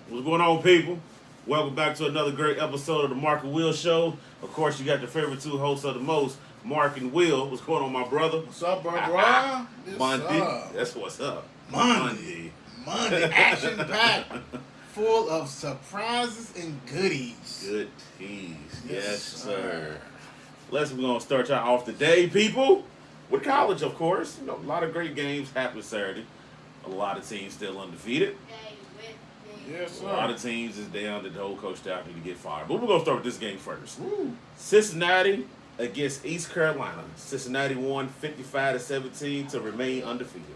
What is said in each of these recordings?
What's going on, people? Welcome back to another great episode of the Mark and Will Show. Of course, you got your favorite two hosts of the most, Mark and Will. What's going on, my brother? What's up, bro? Monday. That's what's up. Monday. Action packed, full of surprises and goodies. Good tease. Yes, sir. We're going to start y'all off today, people, with college, of course. You know, a lot of great games happen Saturday. A lot of teams still undefeated. Yes, sir. A lot of teams is down that the whole coach staff need to get fired. But we're going to start with this game first. Woo. Cincinnati against East Carolina. Cincinnati won 55-17 to remain undefeated.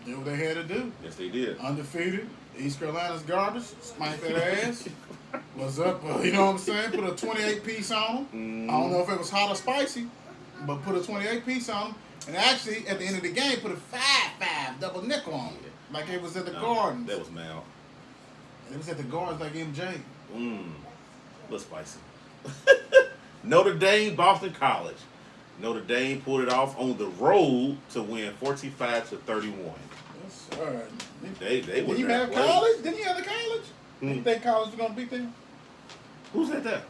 Did what they had to do. Yes, they did. Undefeated. East Carolina's garbage. Smack that ass. What's up? You know what I'm saying? Put a 28-piece on them. I don't know if it was hot or spicy, but put a 28-piece on them. And actually, at the end of the game, put a 5-5 double nickel on it. Like it was at the Gardens. That was mal. It was at the Gardens like MJ. A little spicy. Notre Dame, Boston College. Notre Dame pulled it off on the road to win 45-31. Yes, sir. They Did were you have college? Didn't you have the college? You think college was going to beat them? Who said that?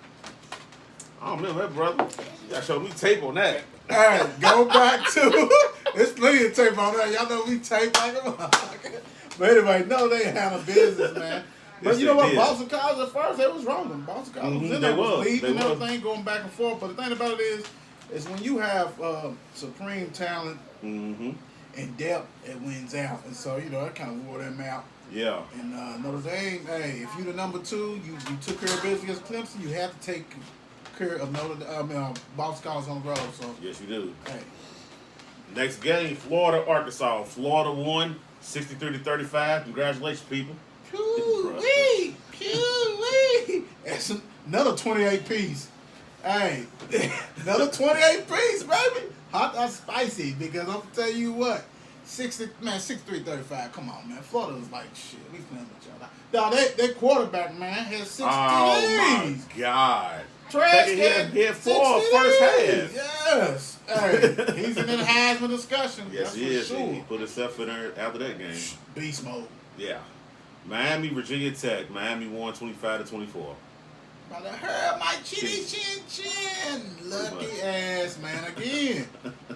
I don't remember that, brother. You got to show me tape on that. All right, go back to there's plenty of tape on that. Y'all know we tape like a motherfucker. But anyway, no, they handle business, man. But Yes, you know what? did. Boston College at first, they was wrong. Boston College was in there, was leading and everything, going back and forth. But the thing about it is when you have supreme talent and depth, it wins out. And so, you know, that kind of wore them out. Yeah. And Notre Dame, hey, if you're the number two, you took care of business against Clemson, you have to take care of Boston College on the road. So Yes, you do. hey. Next game, Florida, Arkansas. Florida won 63-35. Congratulations, people. Pee-wee! Pee-wee! That's another 28 piece. Hey, another 28 piece, baby. Hot or spicy, because I'm going to tell you what. 63-35. Come on, man. Florida was like, shit, we playing with y'all. Now, their quarterback, man, had 6 Oh, my TDs. God. Trash He can. had 4 first half. Yes. Hey, he's in the Heisman discussion. Yes, that's he for is. sure. He put himself in there after that game. Beast mode. Yeah. Miami, Virginia Tech. Miami won 25-24. About to hurt my chinny chin chin. Lucky ass, man, again.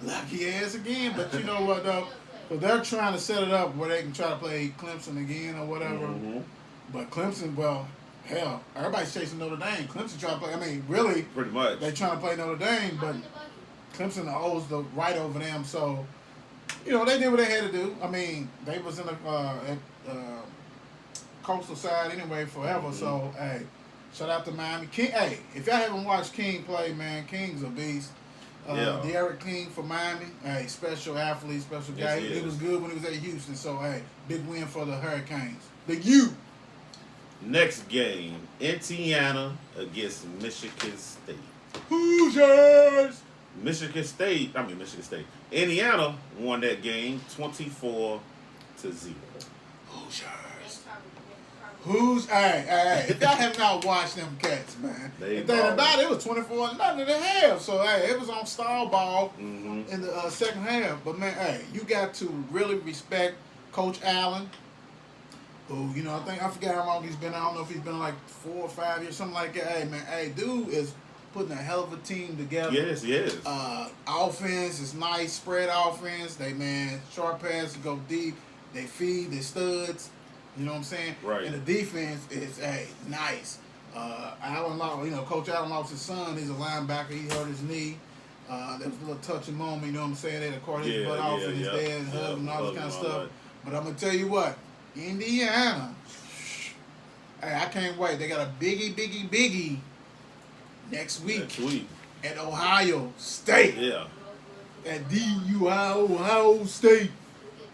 Lucky ass again. But you know what, though? So they're trying to set it up where they can try to play Clemson again or whatever. But Clemson, well, hell, everybody's chasing Notre Dame. Clemson trying to play, I mean, really, Pretty much. they're trying to play Notre Dame, but Clemson owes the right over them. So, you know, they did what they had to do. I mean, they was in the coastal side anyway forever. So, hey, shout out to Miami. King, hey, if y'all haven't watched King play, man, King's a beast. Derek King for Miami, hey, special athlete, special guy. Yes, he was good when he was at Houston. So, hey, big win for the Hurricanes. The U. Next game, Indiana against Michigan State. Hoosiers. Michigan State. Indiana won that game 24-0. Hoosiers. Hey, if y'all have not watched them cats, man. The thing about it was 24-0 in the half. So, hey, it was on stall ball in the second half. But, man, hey, you got to really respect Coach Allen. Who, you know, I forgot how long he's been. I don't know if he's been like 4 or 5 years, something like that. Hey, man, dude is putting a hell of a team together. Yes, yes. Offense is nice, spread offense. They, man, short passes go deep. They feed, they studs. You know what I'm saying? Right. And the defense is, nice. Allen lost, you know, Coach Allen lost his son. He's a linebacker. He hurt his knee. There was a little touching moment, you know what I'm saying? They had to call his butt off and his dad hug and all this kind of stuff. But I'm going to tell you what. Indiana. Hey, I can't wait. They got a biggie next week at Ohio State. Yeah. At Ohio State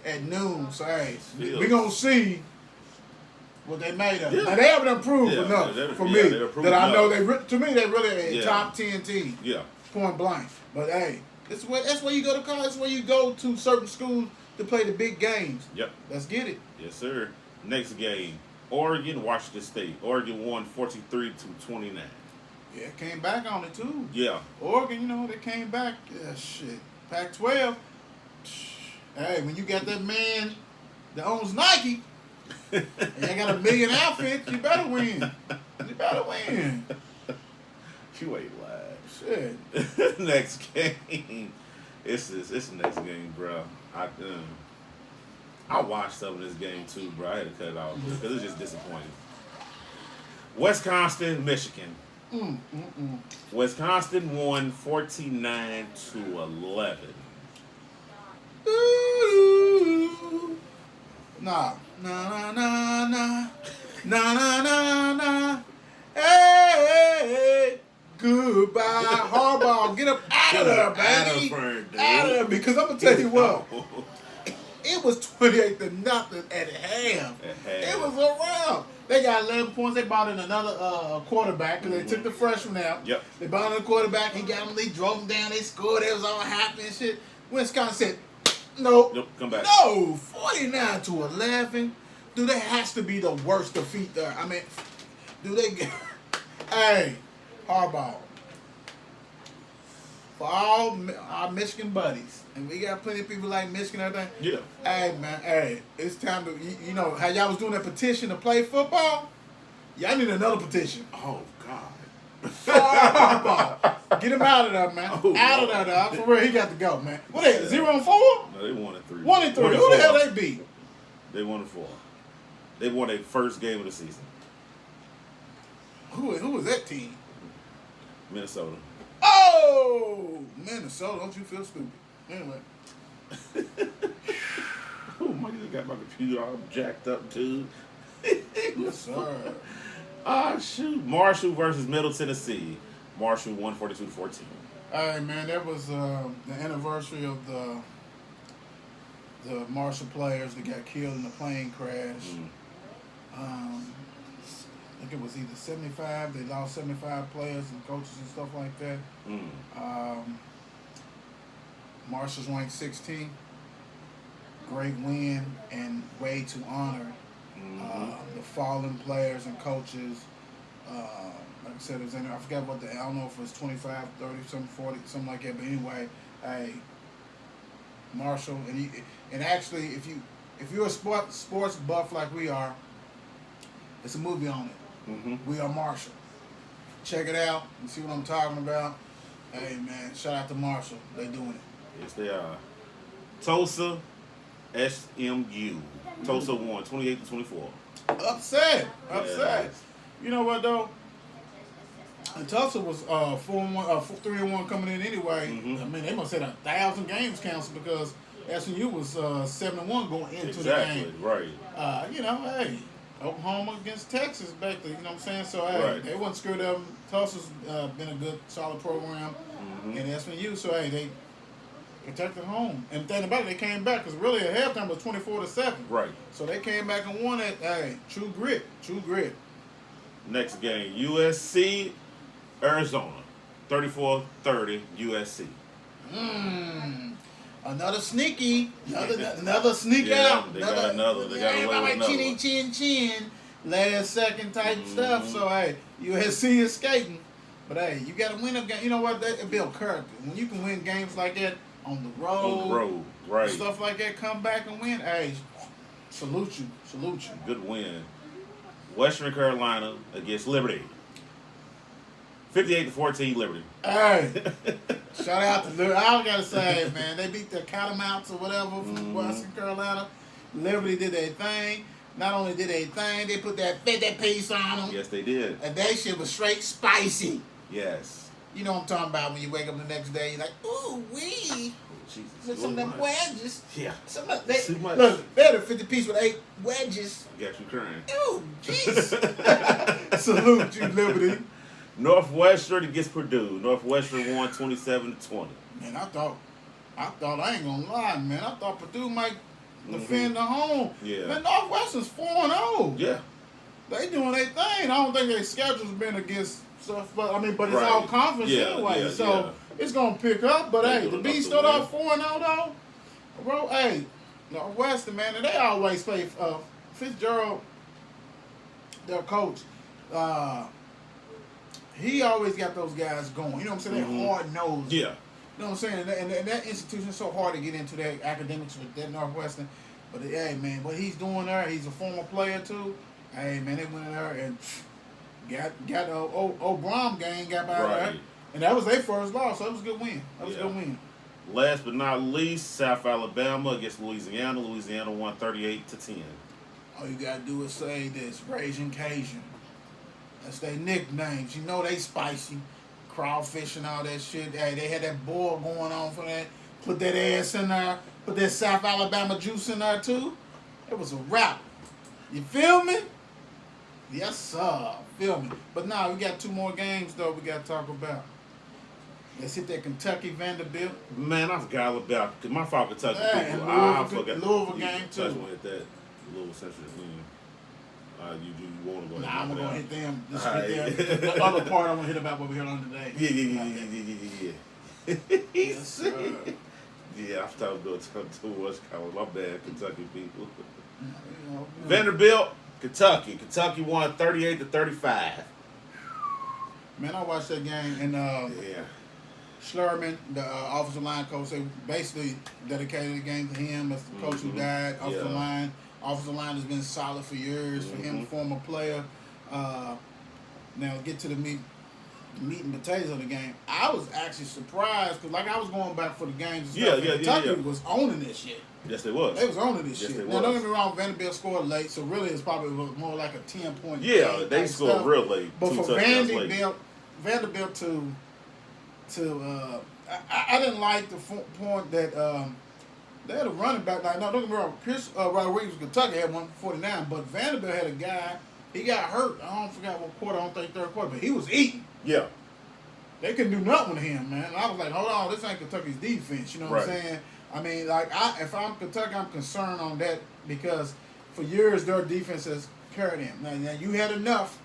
at noon. So, hey, we're going to see what they made of. Yeah. Now, they haven't improved enough for me that I know they really a top 10 team. Yeah. Point blank. But, hey, that's where you go to college. That's where you go to certain schools to play the big games. Yep. Let's get it. Yes, sir. Next game, Oregon, Washington State. Oregon won 43-29. Yeah, came back on it too. Yeah. Oregon, you know, they came back. Yeah, shit. Pac-12. Hey, when you got that man that owns Nike, And you got $1 million outfits, you better win. You better win. You ain't lying. Shit. Next game. It's the next game, bro. I watched some of this game too, bro. I had to cut it off because it's just disappointing. Wisconsin, Michigan. Wisconsin won 49-11. Ooh. Nah. Nah. Hey. Goodbye, Harbaugh. Get up out of there, baby. Out of there, because I'm gonna tell you what. It was 28-0 at half. It was around. They got 11 points. They brought in another quarterback because they took the freshman out. Yep. They brought in a quarterback. He got them. They drove them down. They scored. It was all happy and shit. Wisconsin said, nope. Come back. No, 49-11. Dude, that has to be the worst defeat there. I mean, do they get... Hey, Harbaugh. For all our Michigan buddies, and we got plenty of people like Michigan and everything. Yeah. Hey, man, hey, it's time to, you know, how y'all was doing that petition to play football? Y'all need another petition. Oh, God. Harbaugh. Get him out of there, man. Oh, out of there, dog. For real, he got to go, man. What they, 0-4? No, they won 3. 1-3. Who the hell they beat? They won 4. They won their first game of the season. Who was that team? Minnesota. Oh, Minnesota! Don't you feel stupid? Anyway. Oh my! You got my computer all jacked up too. Yes, sir. Ah, shoot! Marshall versus Middle Tennessee. Marshall won 42-14. Hey man, that was the anniversary of the Marshall players that got killed in the plane crash. I think it was either 75. They lost 75 players and coaches and stuff like that. Marshall's ranked 16. Great win and way to honor the fallen players and coaches. Like I said, I forgot what I don't know if it was 25, 30, something 40, something like that. But anyway, hey, Marshall, and actually, if you're a sports buff like we are, it's a movie on it. We Are Marshall. Check it out and see what I'm talking about. Hey man, shout out to Marshall. They doing it. Yes, they are. Tulsa, SMU. Tulsa won 28-24. Upset. Yes. You know what though? And Tulsa was 3-1 coming in anyway. I mean, they must have had 1,000 games canceled because SMU was 7-1 going into the game. Right. You know, hey. Oklahoma against Texas back there, you know what I'm saying? So, hey, they wasn't screwed up. Tulsa's been a good, solid program in SMU. So, hey, they protected home. And think about it, they came back because really at halftime was 24-7. Right. So, they came back and won it. Hey, true grit. Next game, USC, Arizona. 34-30, USC. Another sneaky, another sneak out. They got another. They got away with another. Chin. Last second type stuff. So hey, USC is skating, but hey, you got to win a game. You know what? That build character. When you can win games like that on the road, right? Stuff like that, come back and win. Hey, salute you. Good win. Western Carolina against Liberty. 58-14, Liberty. Hey, shout out to Liberty. I gotta say, man, they beat the Catamounts or whatever from Western Carolina. Liberty did their thing. Not only did they thing, they put that 50 piece on them. Yes, they did. And that shit was straight spicy. Yes. You know what I'm talking about when you wake up the next day, you're like, ooh, wee. Jesus. With some of them wedges. Yeah. Too much. Look, they had a 50 piece with 8 wedges. Got you crying. Ooh, jeez. Salute you, Liberty. Northwestern against Purdue. Northwestern won 27-20. Man, I thought I ain't gonna lie, man. I thought Purdue might defend the home. Yeah. Man, Northwestern's 4-0. Yeah. They doing their thing. I don't think their schedule's been against stuff, but it's all conference anyway. So it's gonna pick up. But hey, the B started off 4-0 though. Bro, hey, Northwestern, man, and they always play Fitzgerald, their coach. He always got those guys going. You know what I'm saying? They're hard nosed. Yeah. You know what I'm saying? And that institution is so hard to get into their academics with that Northwestern. But hey, man, what he's doing there, he's a former player too. Hey, man, they went in there and got Brom gang got by there, and that was their first loss. So that was a good win. That was a good win. Last but not least, South Alabama against Louisiana. Louisiana won 38-10. All you gotta do is say this: Raging Cajun. That's their nicknames. You know they spicy, crawfish and all that shit. Hey, they had that boil going on for that. Put that ass in there. Put that South Alabama juice in there too. It was a wrap. You feel me? Yes, sir. Feel me? But now we got 2 more games though. We gotta talk about. Let's hit that Kentucky Vanderbilt. Man, I forgot all about my fault, Kentucky people. I forgot. Louisville game too. Hit that Louisville Central. You want to go? Nah, I'm gonna hit them. Just hit them. The other part I'm gonna hit about what we heard on today. Yeah. Yes, sir. Yeah, I've talked too much. My bad, Kentucky people. You know. Vanderbilt, Kentucky. Kentucky won 38-35. Man, I watched that game and Schlerman, the offensive line coach, they basically dedicated the game to him as the coach who died. Offensive line has been solid for years for him, former player. Now get to the meat and potatoes of the game. I was actually surprised because I was going back for the games and stuff. Kentucky was owning this shit. Yes, they was. They was owning this shit. Now, don't get me wrong, Vanderbilt scored late, so really it's probably more like a 10-point game. Yeah, they scored real late. But for Vanderbilt I didn't like the point that they had a running back. Like, no, don't get me wrong, Chris Rodriguez of Kentucky had 149, but Vanderbilt had a guy, he got hurt. I don't forget what quarter, I don't think third quarter, but he was eating. Yeah. They couldn't do nothing with him, man. And I was like, hold on, this ain't Kentucky's defense. You know what I'm saying? I mean, if I'm Kentucky, I'm concerned on that because for years their defense has carried him. Now you had enough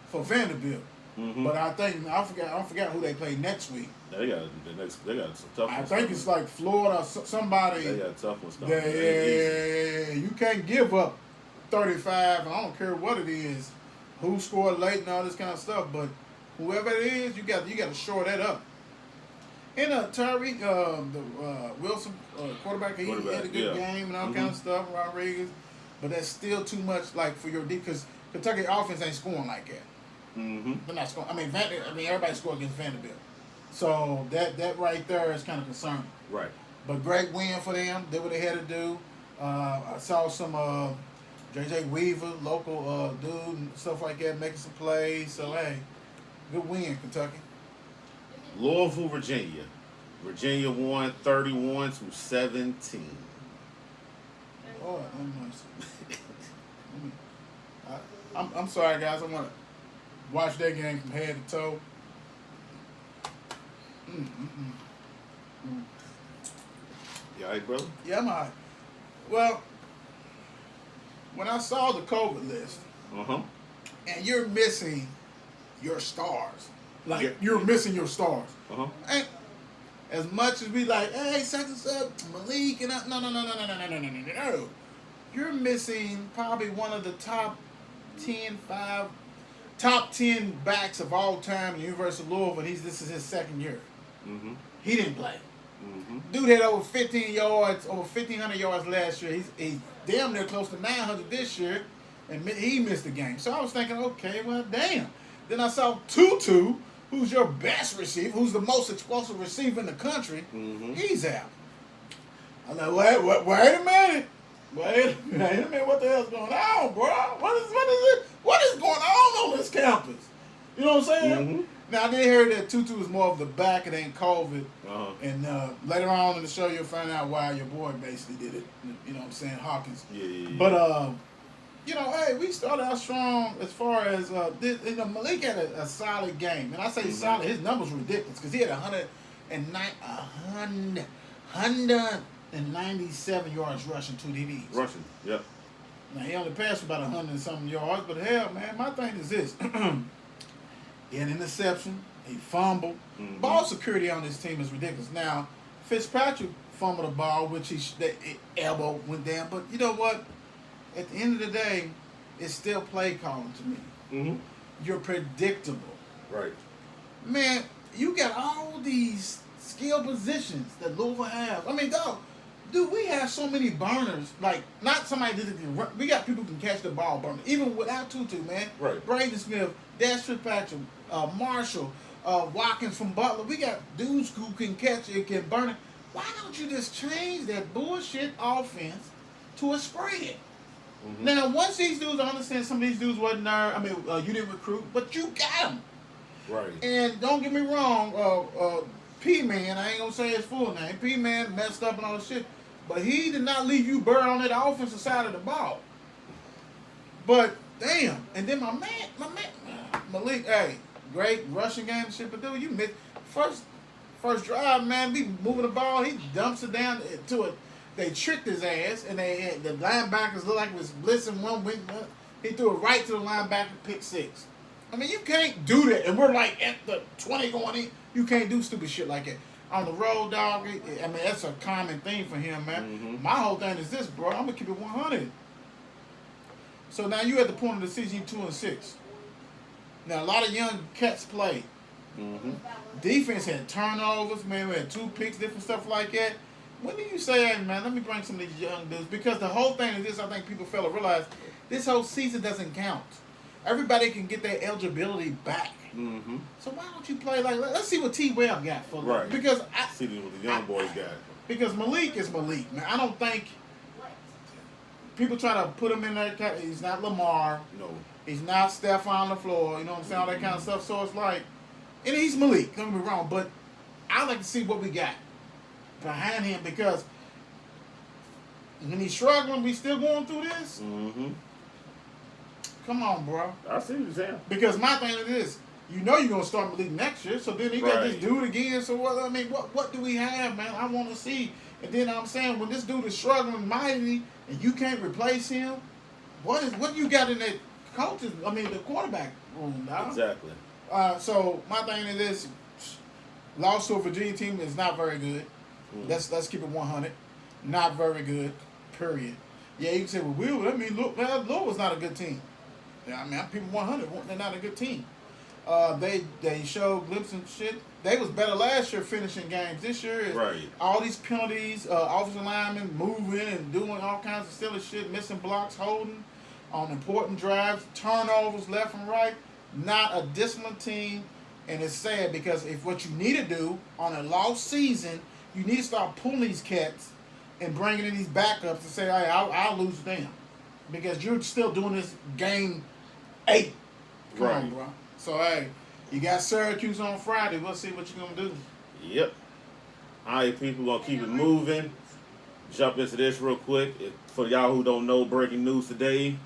for Vanderbilt, but I forgot who they play next week. They got some tough ones. I think it's like Florida or somebody. They got tough ones. Yeah, you can't give up 35. I don't care what it is, who scored late and all this kind of stuff, but whoever it is, you got to shore that up. And Tyreek, the Wilson quarterback, he had a good game and all kind of stuff. Rodriguez, but that's still too much for your deep because Kentucky offense ain't scoring like that. They're not scoring. I mean, everybody scored against Vanderbilt, so that right there is kind of concerning. Right. But great win for them. Did what they had to do. I saw some J.J. Weaver, local dude and stuff like that, making some plays. So hey, good win, Kentucky. Louisville, Virginia. Virginia won 31-17. Oh, I'm sorry, guys. I'm gonna watch that game from head to toe. You all right, brother? Yeah, I'm all right. Well, when I saw the COVID list, and you're missing your stars. You're missing your stars. And as much as we hey, such and such, Malik, and no. You're missing probably one of the top 10 backs of all time in the University of Louisville. This is his second year. He didn't play. Dude had over 15 yards, over 1,500 yards last year. He's damn near close to 900 this year, and he missed the game. So I was thinking, okay, well, damn. Then I saw Tutu, who's your best receiver, who's the most explosive receiver in the country. He's out. I'm like, wait a minute. Wait a minute, what the hell's going on, bro? What is going on this campus? You know what I'm saying? Now, I did hear that Tutu is more of the back, it ain't COVID. And later on in the show, you'll find out why your boy basically did it. You know what I'm saying? Hawkins. Yeah. But, hey, we started out strong as far as, Malik had a solid game. And I say solid, his numbers were ridiculous because he had 197 yards rushing, 2 TDs. Rushing, yep. Now, he only passed for about 100 and something yards, but hell, man, my thing is this. He had an interception. He fumbled. Ball security on this team is ridiculous. Now, Fitzpatrick fumbled the ball, which the elbow went down. But you know what? At the end of the day, it's still play calling to me. You're predictable. Right. Man, you got all these skill positions that Louisville have. I mean, dog, Dude, we have so many burners. Like, not somebody that can run. We got people who can catch the ball burner. Even without Tutu, man. Right. Braden Smith, Dash Fitzpatrick, Marshall, Watkins from Butler. We got dudes who can catch it, can burn it. Why don't you just change that bullshit offense to a spread? Mm-hmm. Now, once these dudes, I understand some of these dudes wasn't there. I mean, you didn't recruit, but you got them. Right. And don't get me wrong, P-Man, I ain't going to say his full name. P-Man messed up and all this shit. But he did not leave you burn on that offensive side of the ball. But, damn. And then my man, Malik, hey, great rushing game and shit. But, dude, you missed. First drive, man, we moving the ball. He dumps it down to it. They tricked his ass, and the linebackers looked like it was blitzing one wing. He threw it right to the linebacker, pick six. I mean, you can't do that. And we're like at the 20 going in. You can't do stupid shit like that. On the road, dog, I mean, that's a common thing for him, man. Mm-hmm. My whole thing is this, bro. I'm going to keep it 100. So now you at the point of the season, 2-6. Now, a lot of young cats play. Mm-hmm. Defense had turnovers, man. We had 2 picks, different stuff like that. When do you say, hey, man, let me bring some of these young dudes? Because the whole thing is this, I think people fail to realize, this whole season doesn't count. Everybody can get their eligibility back. Mm-hmm. So why don't you play like, let's see what T. Webb got for them. Right. Because see what the young boys got. Because Malik is Malik, man. I don't think people try to put him in there. He's not Lamar. No. He's not Stephon LaFleur. You know what I'm saying? All that kind of stuff. So it's like, and he's Malik. Don't get me wrong, but I like to see what we got behind him because when he's struggling, we still going through this. Mm-hmm. Come on, bro. I see what you're saying. Because my thing is this. You know you're going to start Malik next year, so then he got this dude again. So, what? I mean, what do we have, man? I want to see. And then I'm saying, when this dude is struggling mightily and you can't replace him, what you got in that the quarterback room, dog? Exactly. So, my thing is this. Lost to a Virginia team is not very good. Mm-hmm. Let's keep it 100. Not very good, period. Yeah, you can say, well, Will, that mean, look, was not a good team. Yeah, I mean, people 100, they're not a good team. They showed glimpses and shit. They was better last year finishing games. This year is all these penalties, offensive linemen moving and doing all kinds of silly shit, missing blocks, holding on important drives, turnovers left and right. Not a disciplined team, and it's sad because if what you need to do on a lost season, you need to start pulling these cats and bringing in these backups to say, hey, I'll lose them because you're still doing this game 8. Come on, bro. So, hey, you got Syracuse on Friday. We'll see what you're going to do. Yep. All right, people, going to keep it moving. Jump into this real quick. For y'all who don't know, breaking news today,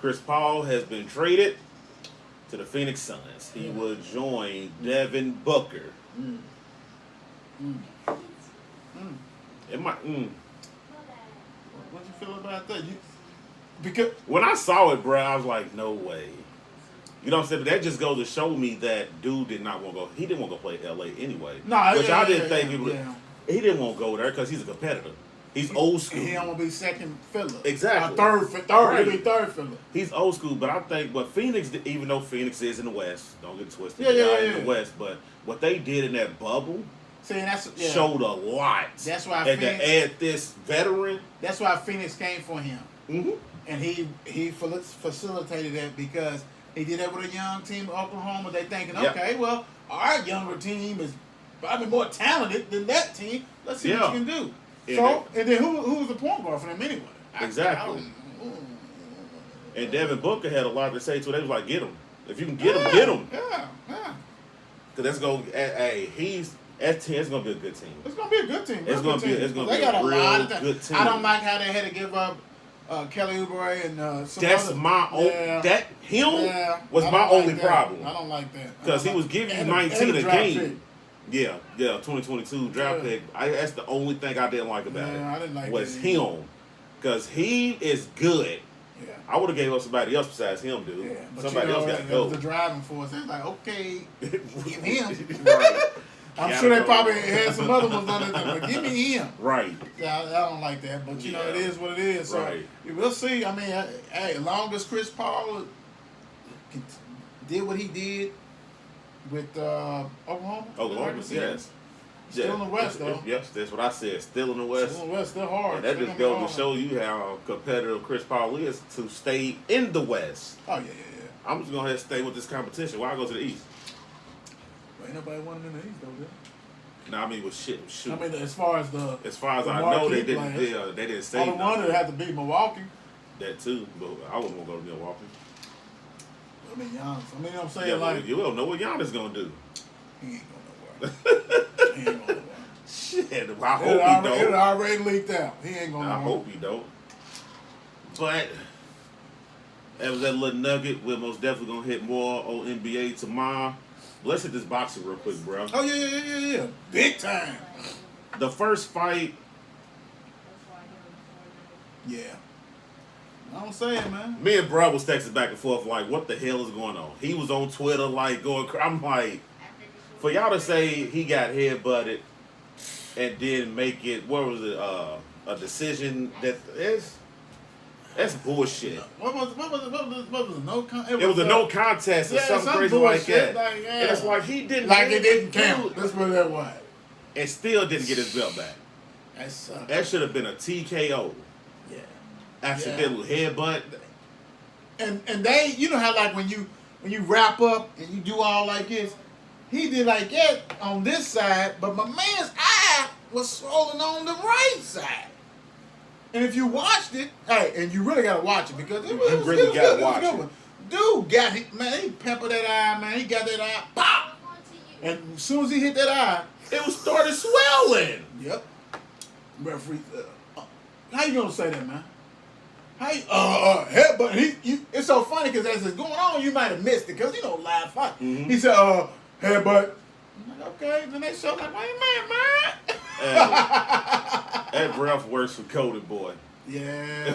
Chris Paul has been traded to the Phoenix Suns. He will join Devin Booker. It might. What you feel about that? Because when I saw it, bro, I was like, no way. You know what I'm saying? But that just goes to show me that dude did not want to go. He didn't want to go play LA anyway. Which I didn't think he would. He didn't want to go there because he's a competitor. He's old school. He don't want to be second fiddler. Exactly. Third fiddler. He's old school, but I think what Phoenix, even though Phoenix is in the West, don't get it twisted. In the West, but what they did in that bubble showed a lot. That's why and to add this veteran. That's why Phoenix came for him. Mm-hmm. And he facilitated that because he did that with a young team, Oklahoma. They thinking, okay, well, our younger team is probably more talented than that team. Let's see what you can do. And then who was the point guard for them anyway? Exactly. And Devin Booker had a lot to say to it. They was like, get him. If you can get him, get him. Yeah. Because that's going to, it's going to be a good team. It's going to be a good team. It's going to be a real good team. I don't like how they had to give up Kelly Oubre and some that's other. My own. Was my only problem. I don't like that because he was giving you 19 a game. Yeah, 2022 draft pick. That's the only thing I didn't like about it. I didn't like was him because he is good. Yeah, I would have gave up somebody else besides him, dude. Yeah, but somebody else got to go. The driving force. It's like, okay, give him. Right. I'm sure they probably had some other ones on it, but give me him. Right. Yeah, I don't like that, but you know it is what it is. So we'll see. I mean, hey, as long as Chris Paul did what he did with Oklahoma, yes. Still in the West, though. Yes, that's what I said. Still in the West. Still in the West, still hard. And that just goes to show you how competitive Chris Paul is to stay in the West. Oh, yeah. I'm just going to stay with this competition. Why go to the East? Well, ain't nobody won in the East, though, dude. No, I mean, with shit. Shoot. I mean, as far as I know, they didn't. They didn't say. All the one that had to beat Milwaukee. That too, but I wouldn't want to go to Milwaukee. I mean, Giannis. I mean, you know what I'm saying? Yeah, like, you don't know what Giannis gonna do. He ain't going nowhere. He ain't going nowhere. Shit, I hope he don't. It already leaked out. He ain't going nowhere. I hope he don't. But that was that little nugget. We're most definitely gonna hit more on NBA tomorrow. Let's hit this boxing real quick, bro. Oh yeah. Big time. The first fight. Yeah. I'm saying, man. Me and bro was texting back and forth like, what the hell is going on? He was on Twitter like going. I'm like, for y'all to say he got headbutted and then make it. What was it? A decision that is. That's bullshit. What was it? No contest. It was a no contest or something crazy like that. And it's like he didn't. Like it didn't count. That's what that was. And still didn't get his belt back. That sucked. That should have been a TKO. Yeah. Accidental headbutt. And they, you know how like when you wrap up and you do all like this, he did like that on this side, but my man's eye was swollen on the right side. And if you watched it, hey, and you really gotta watch it because it was good. Dude got it, man. He peppered that eye, man. He got that eye, pop. And as soon as he hit that eye, it was started swelling. Yep. Referee, how you gonna say that, man? How you, headbutt? It's so funny because as it's going on, you might have missed it because you know live fight. Mm-hmm. He said, headbutt. I'm like, okay. Then they show like, wait a minute, man. That ref works for Cody boy. Yeah.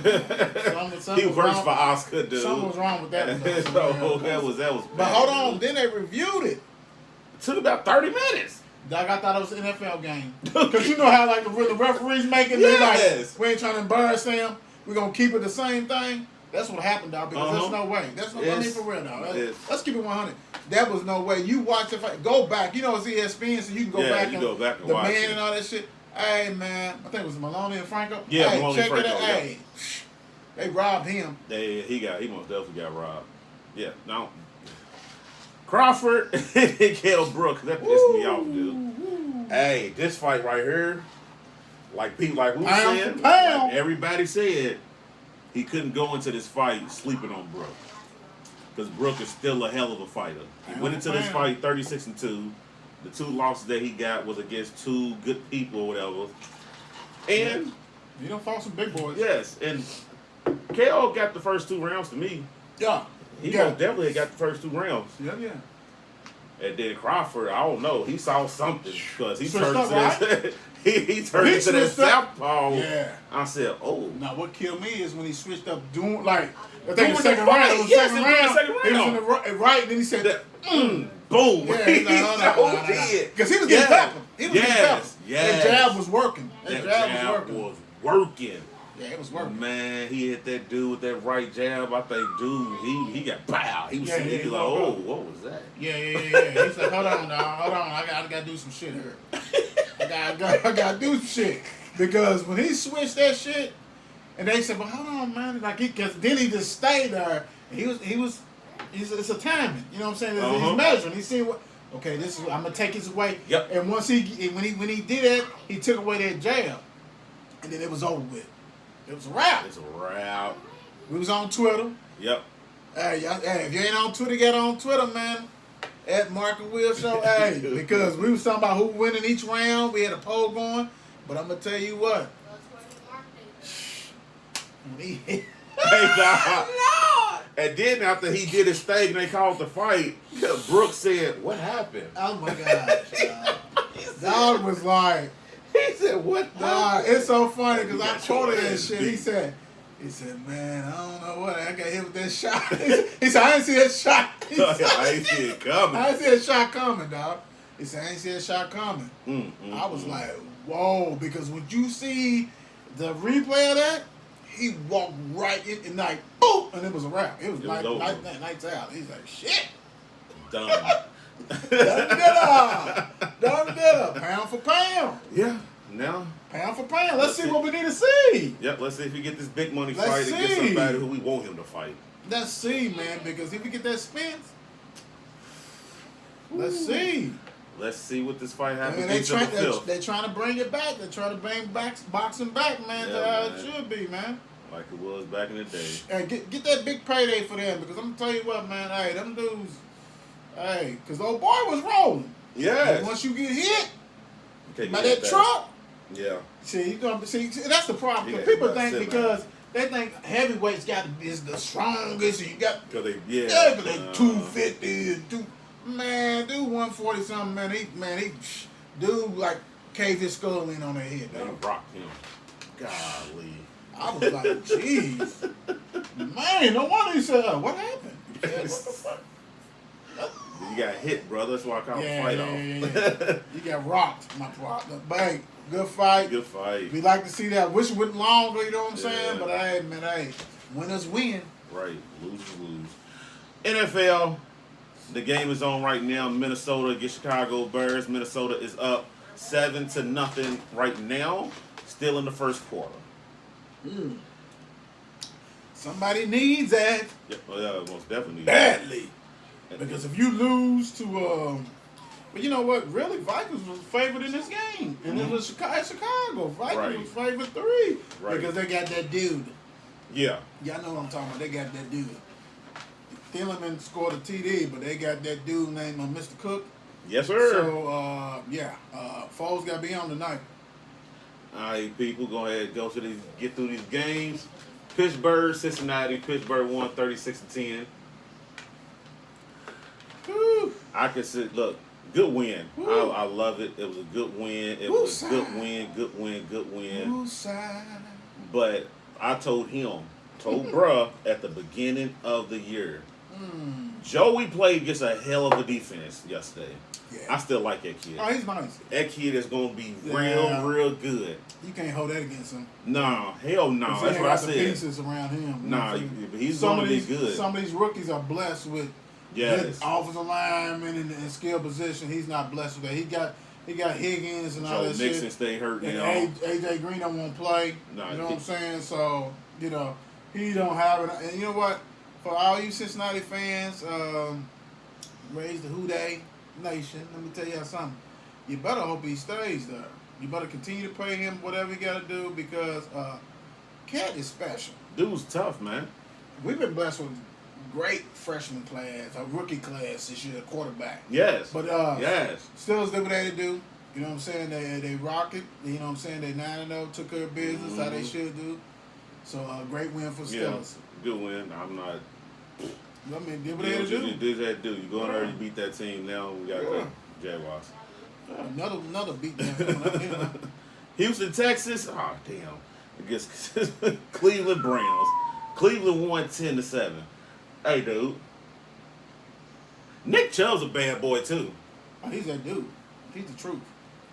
He works for Oscar, dude. Something was wrong with that. So, that was bad. But hold on, then they reviewed it. It took about 30 minutes. Doc, I thought it was an NFL game. Because you know how like the referees make it, yes. Like, we ain't trying to embarrass them. We're going to keep it the same thing. That's what happened, dog, because there's no way. That's no, I mean, for real, dog. Let's keep it 100. That was no way. You watch the fight. Go back. You know it's ESPN, so you can go back and the man it. And all that shit. Hey, man. I think it was Maloney and Franco. Yeah, hey, Maloney check and Franco. it out. Yeah. Hey, they robbed him. He most definitely got robbed. Yeah, no. Crawford and Kell Brooks. That pissed me off, dude. Hey, this fight right here, like people like Lou said, like everybody said, he couldn't go into this fight sleeping on Brooke. Because Brooke is still a hell of a fighter. He went into this fight 36-2. The 2 losses that he got was against 2 good people or whatever. And you don't fought some big boys. Yes, and KO got the first 2 rounds to me. Yeah. He most definitely got the first 2 rounds. Yeah. And then Crawford, I don't know, he saw something because he turned to this. He turned into that southpaw. Yeah. I said, oh. Now what killed me is when he switched up doing like I think Doing the second the round. fight. It was Yes, second it was round. the second He was round. in the right, and then he said boom. Yeah, he's like, oh, because he was getting peppered. He was getting peppered. Yes. That jab was working. That jab was working. Yeah, it was working. Man, he hit that dude with that right jab. I think, dude, he got pow. He was sitting like, oh, what was that? Yeah. He said, hold on, dog. Hold on. I gotta do some shit here. I gotta do some shit. Because when he switched that shit, and they said, well, hold on, man. Like, because then he just stayed there. And it's a timing. You know what I'm saying? He's measuring. He's seeing what, okay, this is, I'm going to take this away. Yep. And once when he did it, he took away that jab. And then it was over with. It was a wrap. It's a wrap. We was on Twitter. Yep. Hey, if you ain't on Twitter, get on Twitter, man. At markandwillshow. Hey, because we was talking about who winning each round. We had a poll going. But I'm going to tell you what. Hey, nah. And then after he did his thing and they called the fight, Brooks said, what happened? Oh, my gosh. Dog was like. He said, what happened? It's so funny because I quoted that shit. He said, man, I don't know what. I got hit with that shot. He said, I didn't see that shot. I ain't see it coming. I didn't see that shot coming, dog. He said, I ain't see that shot coming. I was like, whoa, because when you see the replay of that, he walked right in and like, boom, and it was a wrap. It was lights out. He's like, shit. Done. Done dinner. Pound for pound. Yeah. Now. Pound for pound. Let's see what we need to see. Yep. Let's see if we get this big money Let's fight see. against somebody who we want him to fight. Let's see, man. Because if we get that Spence, let's see. Let's see what this fight happens. They're trying to bring it back. They're trying to bring boxing back, man, to how it should be, man. Like it was back in the day. And get that big payday for them, because I'm gonna tell you what, man. Hey, them dudes. Hey, because the old boy was rolling. Yes. Once you get hit by that truck. Yeah. See, that's the problem. Yeah, People think because they think heavyweights is the strongest, and you got because they 250 and man, dude 140 something, man, he dude like caved his skull in on their head. They rocked him. Golly. I was like, jeez, man, no wonder he said, what happened? He said, what the fuck? You got hit, brother. That's why I called the fight off. You got rocked, my brother. Bang. Good fight. Good fight. We like to see that. Wish it went longer, you know what I'm saying? But hey, man, winners win. Right. Losers lose. NFL, the game is on right now. Minnesota against Chicago Bears. Minnesota is up 7-0 right now. Still in the first quarter. Somebody needs that. Yeah, most definitely. Badly. Because if you lose to, but you know what? Really, Vikings was favored in this game, and it was Chicago. Vikings was favored 3 because they got that dude. Yeah. Y'all know what I'm talking about. They got that dude. Thielemann scored a TD, but they got that dude named Mr. Cook. Yes, sir. So Foles got to be on tonight. All right, people, go ahead, get through these games. Pittsburgh, Cincinnati. Pittsburgh won 36-10. Whew. I can say, look, good win. I love it. It was a good win. It was a good win. Wooside. But I told bruh at the beginning of the year, Joey played against a hell of a defense yesterday. Yeah. I still like that kid. Oh, he's nice. That kid is going to be real good. You can't hold that against him. No, hell no. That's what I said. Pieces around him. Nah, he's going to be good. Some of these rookies are blessed with good offensive linemen in skill position. He's not blessed with that. He got Higgins and all that shit. Mixon stay hurt now. AJ Green don't want to play. Nah, you know what I'm saying? So, he don't have it. And you know what? For all you Cincinnati fans, raise the Houday Nation. Let me tell you something. You better hope he stays there. You better continue to pay him whatever you got to do because Cat is special. Dude's tough, man. We've been blessed with great freshman class, a rookie class this year, quarterback. Yes. But still is what they do. You know what I'm saying? They rock it. You know what I'm saying? They 9-0, took care of business how they should do. So great win for Steelers. Good win. I'm not. I mean, did what they had to do. You did that do. You go in there and beat that team. Now we got the Jaguars. Another beat down coming up here. Houston, Texas. Oh damn. Against Cleveland Browns. Cleveland won 10-7. Hey, dude. Nick Chubb's a bad boy too. Oh, he's that dude. He's the truth.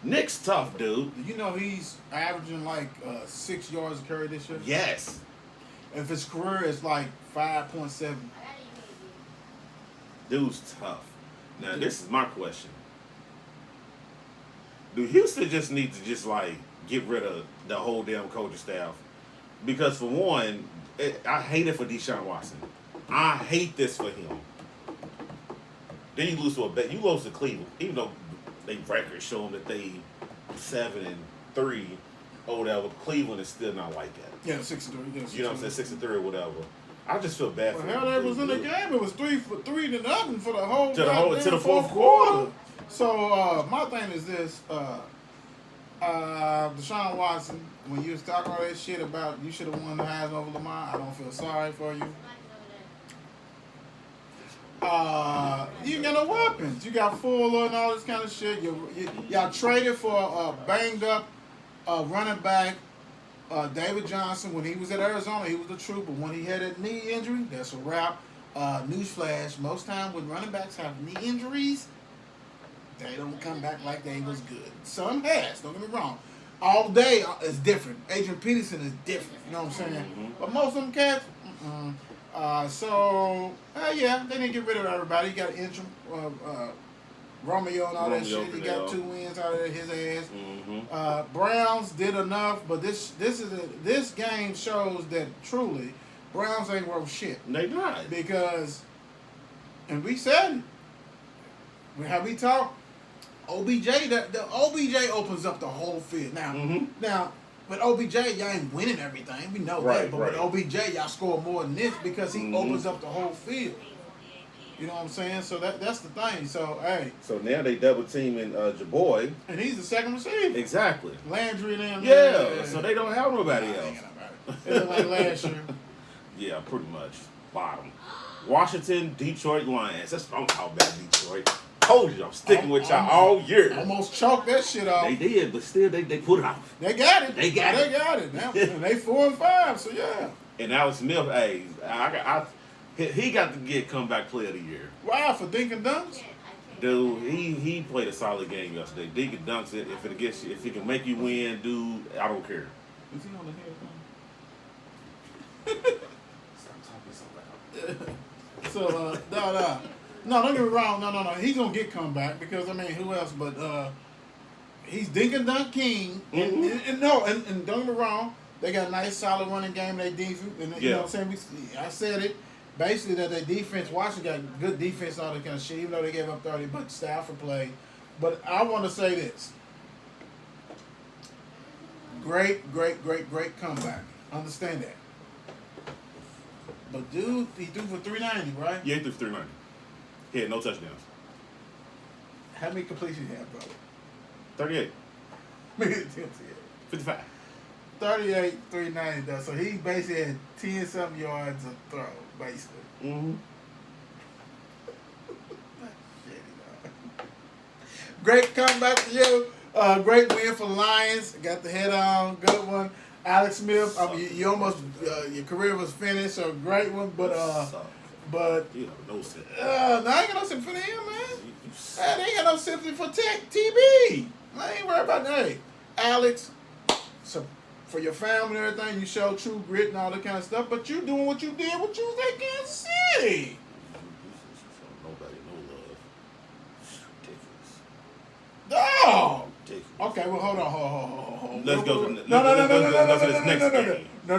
Nick's tough, dude. Do you know he's averaging like 6 yards a carry this year? Yes. If his career is like 5.7. Dude's tough. Now, this is my question. Do Houston just need to get rid of the whole damn coaching staff? Because for one, I hate it for Deshaun Watson. I hate this for him. Then you lose to you lose to Cleveland, even though they records show them that they 7-3 or whatever. Cleveland is still not like that. Yeah, 6-3. Yeah, you know what I'm saying, 6-3 or whatever. I just feel bad for them. Hell, they was in the game. It was 3-0 for the whole to the fourth quarter. So my thing is this: Deshaun Watson, when you was talking all that shit about you should have won the Heisman over Lamar, I don't feel sorry for you. You ain't got no weapons. You got Fuller and all this kind of shit. Y'all traded for a banged up running back, David Johnson. When he was at Arizona, he was the truth. But when he had a knee injury, that's a wrap. Newsflash: most time when running backs have knee injuries, they don't come back like they was good. Some has. Don't get me wrong. All day is different. Adrian Peterson is different. You know what I'm saying? Mm-hmm. But most of them cats. Yeah, they didn't get rid of everybody. You got Ingram, Romeo and all that Romeo shit. He Crennel. got 2 wins out of his ass. Mm-hmm. Browns did enough, but this game shows that truly Browns ain't worth shit. They not. Because, and we said it, how we talk, OBJ, the OBJ opens up the whole field. Now, with OBJ, y'all ain't winning everything. We know that. But with OBJ, y'all score more than this because he opens up the whole field. You know what I'm saying? So that's the thing. So, hey. So now they double teaming Jaboy. And he's the second receiver. Exactly. Landry and them. Yeah. So they don't have nobody else. It was like last year. Yeah, pretty much. Bottom. Washington, Detroit Lions. That's what I'm talking about, Detroit. Told you I'm sticking with y'all all year. Almost choked that shit off. They did, but still they put it off. They got it. They got it. Now, they 4-5, so yeah. And Alex Smith, hey, he got to get comeback player of the year. Wow, for Dink and Dunks? Dude, he played a solid game yesterday. Dink and Dunks it. If it can make you win, dude, I don't care. Is he on the head? Stop talking so loud. So, no, don't get me wrong. No. He's going to get comeback because, I mean, who else? But he's Dink and Dunk King. And don't get me wrong. They got a nice, solid running game. They defense. And, you know what I'm saying? I said it. Basically, that their defense, Washington got good defense and all that kind of shit, even though they gave up 30, but Stafford played. But I want to say this. Great comeback. Understand that. But, dude, he threw for 390, right? Yeah, he threw for 390. He had no touchdowns. How many completions he had, bro? 38. 55. 38, 390, though. So he basically had 10-something yards of throw, basically. Mm-hmm. Great comeback for you. Great win for the Lions. Got the head on. Good one. Alex Smith, I mean, you almost, your career was finished, so great one, but you have no sympathy. no, I ain't got no sympathy for him, man. They ain't got no sympathy for TB. I ain't worried about that. Hey, Alex, so for your family and everything, you show true grit and all that kind of stuff, but you doing what you did when you was at Kansas City. Nobody, no love. Ridiculous. Dog. Ridiculous. Okay, well, hold on. Let's go to No. this next game. No.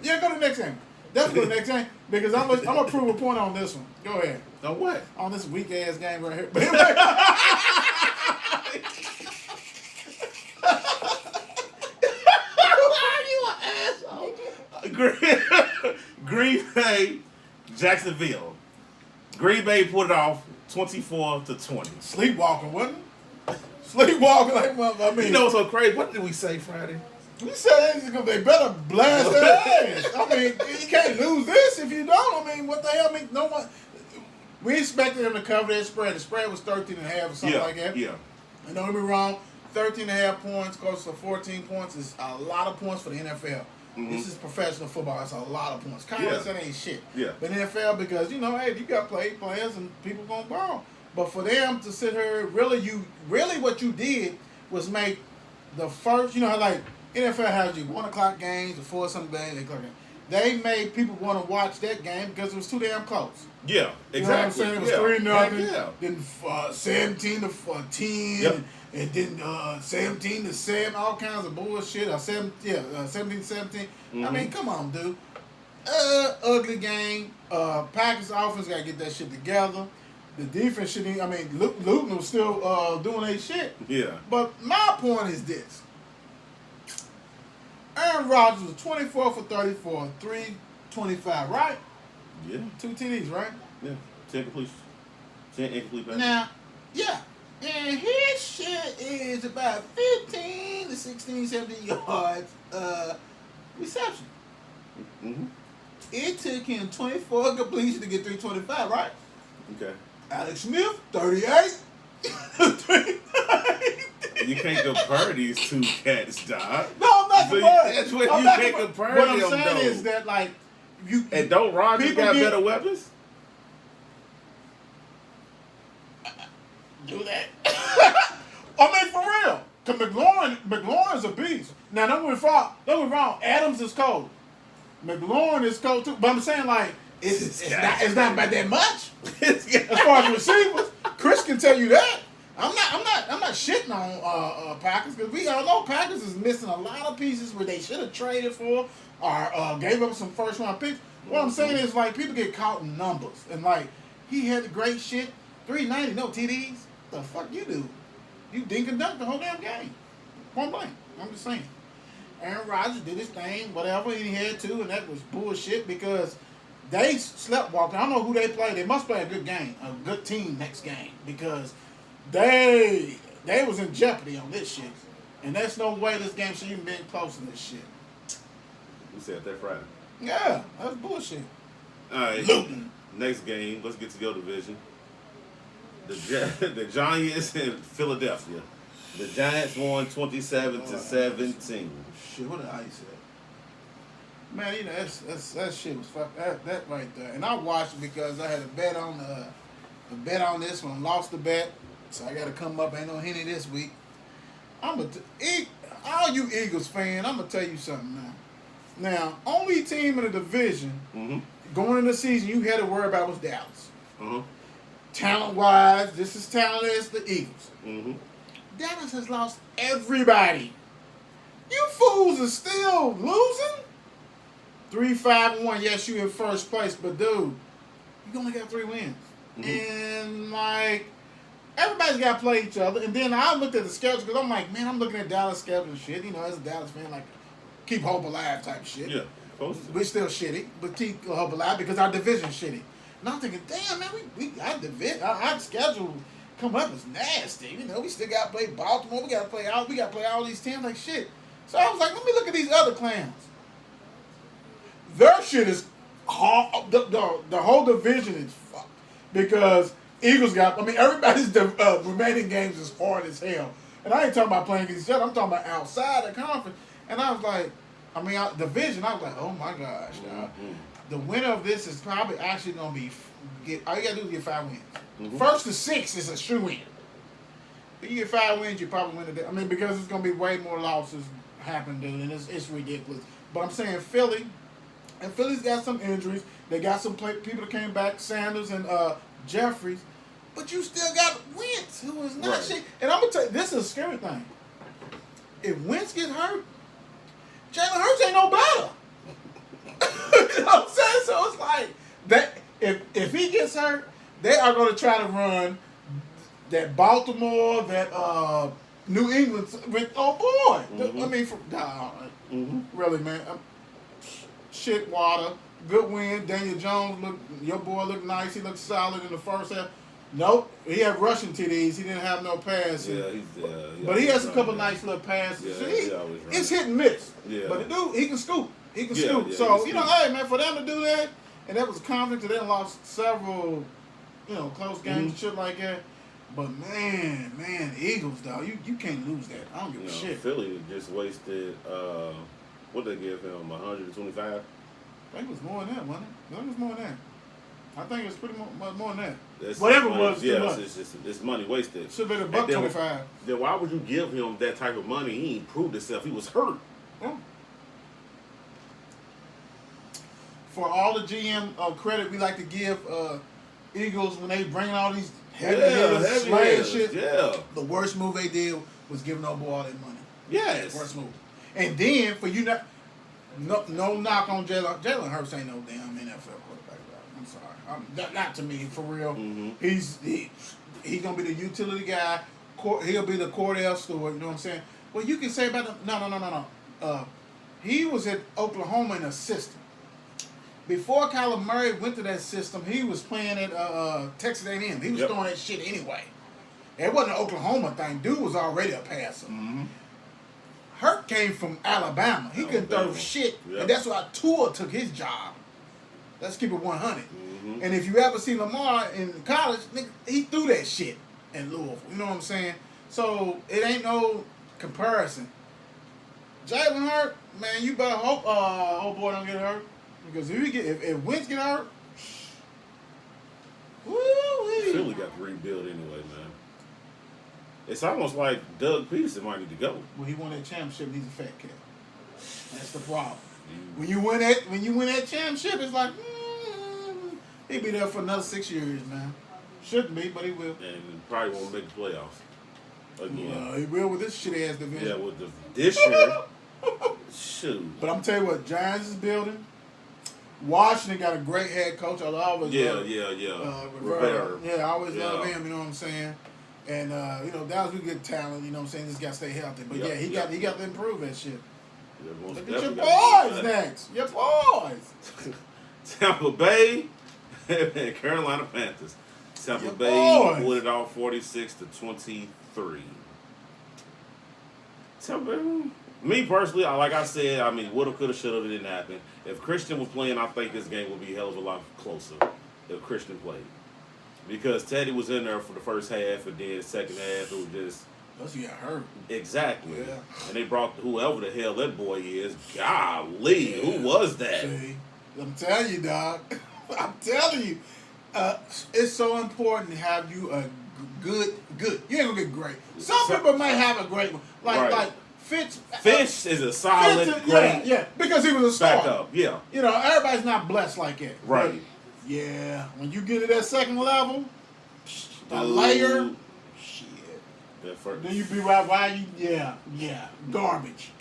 Yeah, go to the next game. Definitely go to the next game because I'm gonna prove a point on this one. Go ahead. On what? On this weak ass game right here. You an asshole. Green Bay, Jacksonville. Green Bay put it off 24-20. Sleepwalking, wasn't it? Sleepwalking like I mean. You know what's so crazy? What did we say Friday? We said they better blast their ass. I mean, you can't lose this if you don't. I mean, what the hell? I mean, no one. We expected them to cover that spread. The spread was 13.5 or something like that. Yeah. And don't get me wrong, 13.5 points, close to 14 points is a lot of points for the NFL. Mm-hmm. This is professional football. It's a lot of points. College, that ain't shit. Yeah. But NFL, because, you know, hey, you got players and people going to ball. But for them to sit here, really what you did was make the first, you know how like NFL has you 1 o'clock games, or 4 something games, 8 o'clock games. They made people want to watch that game because it was too damn close. Yeah, exactly. You know what I'm saying? It was 3-0. Yeah. Then 17-10. Yep. And then 17-7, all kinds of bullshit. 17-17. Mm-hmm. I mean, come on, dude. Ugly game. Packers offense got to get that shit together. The defense shouldn't. I mean, Luton was still doing their shit. Yeah. But my point is this. Aaron Rodgers was 24 for 34, 325, right? Yeah. 2 TDs, right? Yeah. 10 completions. 10 incomplete passes. Now, yeah. And his shit is about 15 to 16, 17 yards reception. Mm-hmm. It took him 24 completions to get 325, right? Okay. Alex Smith, 38. You can't compare these two cats, dog. No, I'm not comparing. That's what I'm you not can't compare What them, I'm saying though. is that, like, you... And don't Rodgers got better weapons? Do that. I mean, for real. Because McLaurin's a beast. Now, don't get me wrong. Adams is cold. McLaurin is cold, too. But I'm saying, like, it's not by that much. As far as receivers, Chris can tell you that. I'm not shitting on Packers because we all know Packers is missing a lot of pieces where they should have traded for or gave up some first round picks. What I'm saying is like people get caught in numbers and like he had the great shit, 390, no TDs. The fuck you do? You dink and dunk the whole damn game. Point blank. I'm just saying. Aaron Rodgers did his thing, whatever he had to, and that was bullshit because they sleptwalked. I don't know who they play. They must play a good game, a good team next game because they was in jeopardy on this shit. And there's no way this game should even been close to this shit. You said that Friday. Yeah, that's bullshit. All right. Luton. Next game, let's get to your division. The Giants in Philadelphia. The Giants won 27-17. Shit, what did I say? Man, you know that shit was fuck that right there. And I watched it because I had a bet on this one, lost the bet, so I got to come up. Ain't no Henny this week. All you Eagles fans, I'm gonna tell you something now. Now, only team in the division going into the season you had to worry about was Dallas. Talent-wise, just as talented as the Eagles. Dallas has lost everybody. You fools are still losing? 3-5-1. Yes, you in first place, but dude, you only got 3 wins. And like everybody's got to play each other. And then I looked at the schedule because I'm like, man, I'm looking at Dallas schedule and shit. You know, as a Dallas fan, like keep hope alive type shit. Yeah, we're still shitty, but keep hope alive because our division's shitty. And I'm thinking, damn man, our schedule coming up is nasty. You know, we still got to play Baltimore. We got to play all these teams like shit. So I was like, let me look at these other clowns. Their shit is hard. The whole division is fucked because Eagles got. I mean, everybody's remaining games is hard as hell. And I ain't talking about playing against each other. I'm talking about outside the conference. And I was like, division. I was like, oh my gosh, the winner of this is probably actually gonna be all you gotta do is get 5 wins. 1st to 6 is a shoe in. If you get 5 wins, you probably win it. I mean, because it's gonna be way more losses happen, dude, and it's ridiculous. But I'm saying Philly, and Philly's got some injuries. They got some people that came back, Sanders and Jeffries. But you still got Wentz, who is not shit. And I'm gonna tell you, this is a scary thing. If Wentz gets hurt, Jalen Hurts ain't no better. You know what I'm saying? So it's like that. If he gets hurt, they are going to try to run that Baltimore, that New England with I mean, really, man. Shit water, good win. Daniel Jones your boy looked nice. He looked solid in the first half. Nope, he had rushing TDs. He didn't have no passes. But he has a couple nice little passes. Yeah, it's hit and miss. Yeah. But the dude, he can scoop. He can scoop. So, hey, man, for them to do that, and that was a conflict that they lost several, close games and shit like that. But, man, Eagles, dog, you can't lose that. I don't give a shit. Philly just wasted, what they give him, 125? I think it was more than that, wasn't it? I think it was more than that. I think it was pretty more than that. Whatever it was, it's money wasted. Should have been $125. Then why would you give him that type of money? He ain't proved himself. He was hurt. Yeah. For all the GM credit we like to give Eagles when they bring all these heavy shit. Yeah. The worst move they did was giving old boy all that money. Yes. Worst move. And then for you no knock on Jalen Hurts ain't no damn NFL quarterback. I'm sorry. Not to me, for real. He's gonna be the utility guy. He'll be the Cordell Stewart. You know what I'm saying? Well, you can say about no. He was at Oklahoma in a system. Before Kyler Murray went to that system, he was playing at Texas A&M. He was throwing that shit anyway. It wasn't an Oklahoma thing. Dude was already a passer. Hurt came from Alabama. He couldn't throw shit. Yep. And that's why Tua took his job. Let's keep it 100. And if you ever see Lamar in college, he threw that shit in Louisville. You know what I'm saying? So it ain't no comparison. Jalen Hurt, man, you better hope old boy don't get hurt. Because if Wentz get hurt, woo-wee. Philly got to rebuild anyway, man. It's almost like Doug Peterson might need to go. Well, he won that championship. He's a fat cat. That's the problem. When you win that championship, it's like he'll be there for another 6 years, man. Shouldn't be, but he will. And probably won't make the playoffs again. He will with this shit ass division. Yeah, with this year. Shoot. But I'm telling you what, Giants is building. Washington got a great head coach. I always love Rivera. Yeah, I always love him. You know what I'm saying? And Dallas we good talent. You know what I'm saying? Just got to stay healthy. But he got to improve that shit. Yeah, look at your boys next. Your boys. Tampa Bay and Carolina Panthers. Tampa Bay won it off 46-23. Tampa Bay. Me personally, like I said, I mean, woulda, coulda, shoulda, it didn't happen. If Christian was playing, I think this game would be a hell of a lot closer if Christian played. Because Teddy was in there for the first half, and then the second half, it was just... Plus he got hurt. Exactly. Yeah. And they brought whoever the hell that boy is. Golly, who was that? See, I'm telling you, dog. I'm telling you. It's so important to have you a good. You ain't gonna get great. Some people might have a great one. Like Fish is a solid, great. Yeah, because he was a star. Backup, yeah. Everybody's not blessed like that. Right. But yeah, when you get to that second level, the layer, shit. Then you be right by garbage.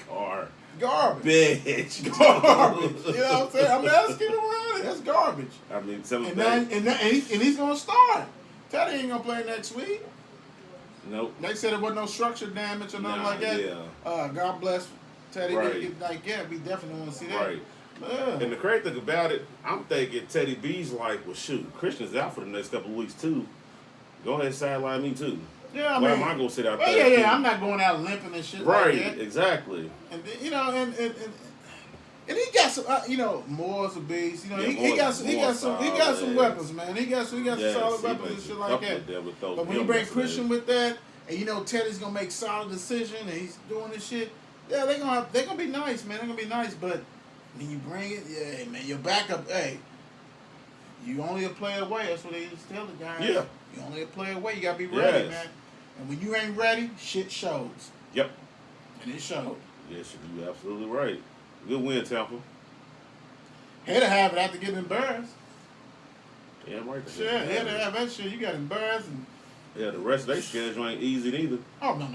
Garbage. Bitch. Garbage. You know what I'm saying? I mean, that's keep it around. That's garbage. I mean, and he's gonna start. Teddy ain't gonna play next week. Nope. They said there wasn't no structure damage or nothing like that. Yeah. God bless Teddy. Right. We definitely want to see that. Right. Yeah. And the crazy thing about it, I'm thinking Teddy B's like, well, shoot, Christian's out for the next couple of weeks too. Go ahead and sideline me too. Yeah, Why am I gonna sit out there? Yeah. I'm not going out limping and shit. Right. Like that. Exactly. And and he got some, Moore's a beast. He got some weapons, man. He got some solid weapons and shit like that. But when you bring Christian with that, and Teddy's gonna make solid decision, and he's doing this shit. Yeah, they're gonna be nice, man. They're gonna be nice, but when you bring it, yeah, man, your backup, you only a player away. That's what they used to tell the guys. Yeah. You only a player away. You gotta be ready, man. And when you ain't ready, shit shows. Yep. And it showed. Yes, you're absolutely right. Good win, Tampa. Had to have it after getting embarrassed. Yeah, right. Sure, had to have that shit. You got embarrassed. And yeah, the rest of their schedule ain't easy neither. Oh, no.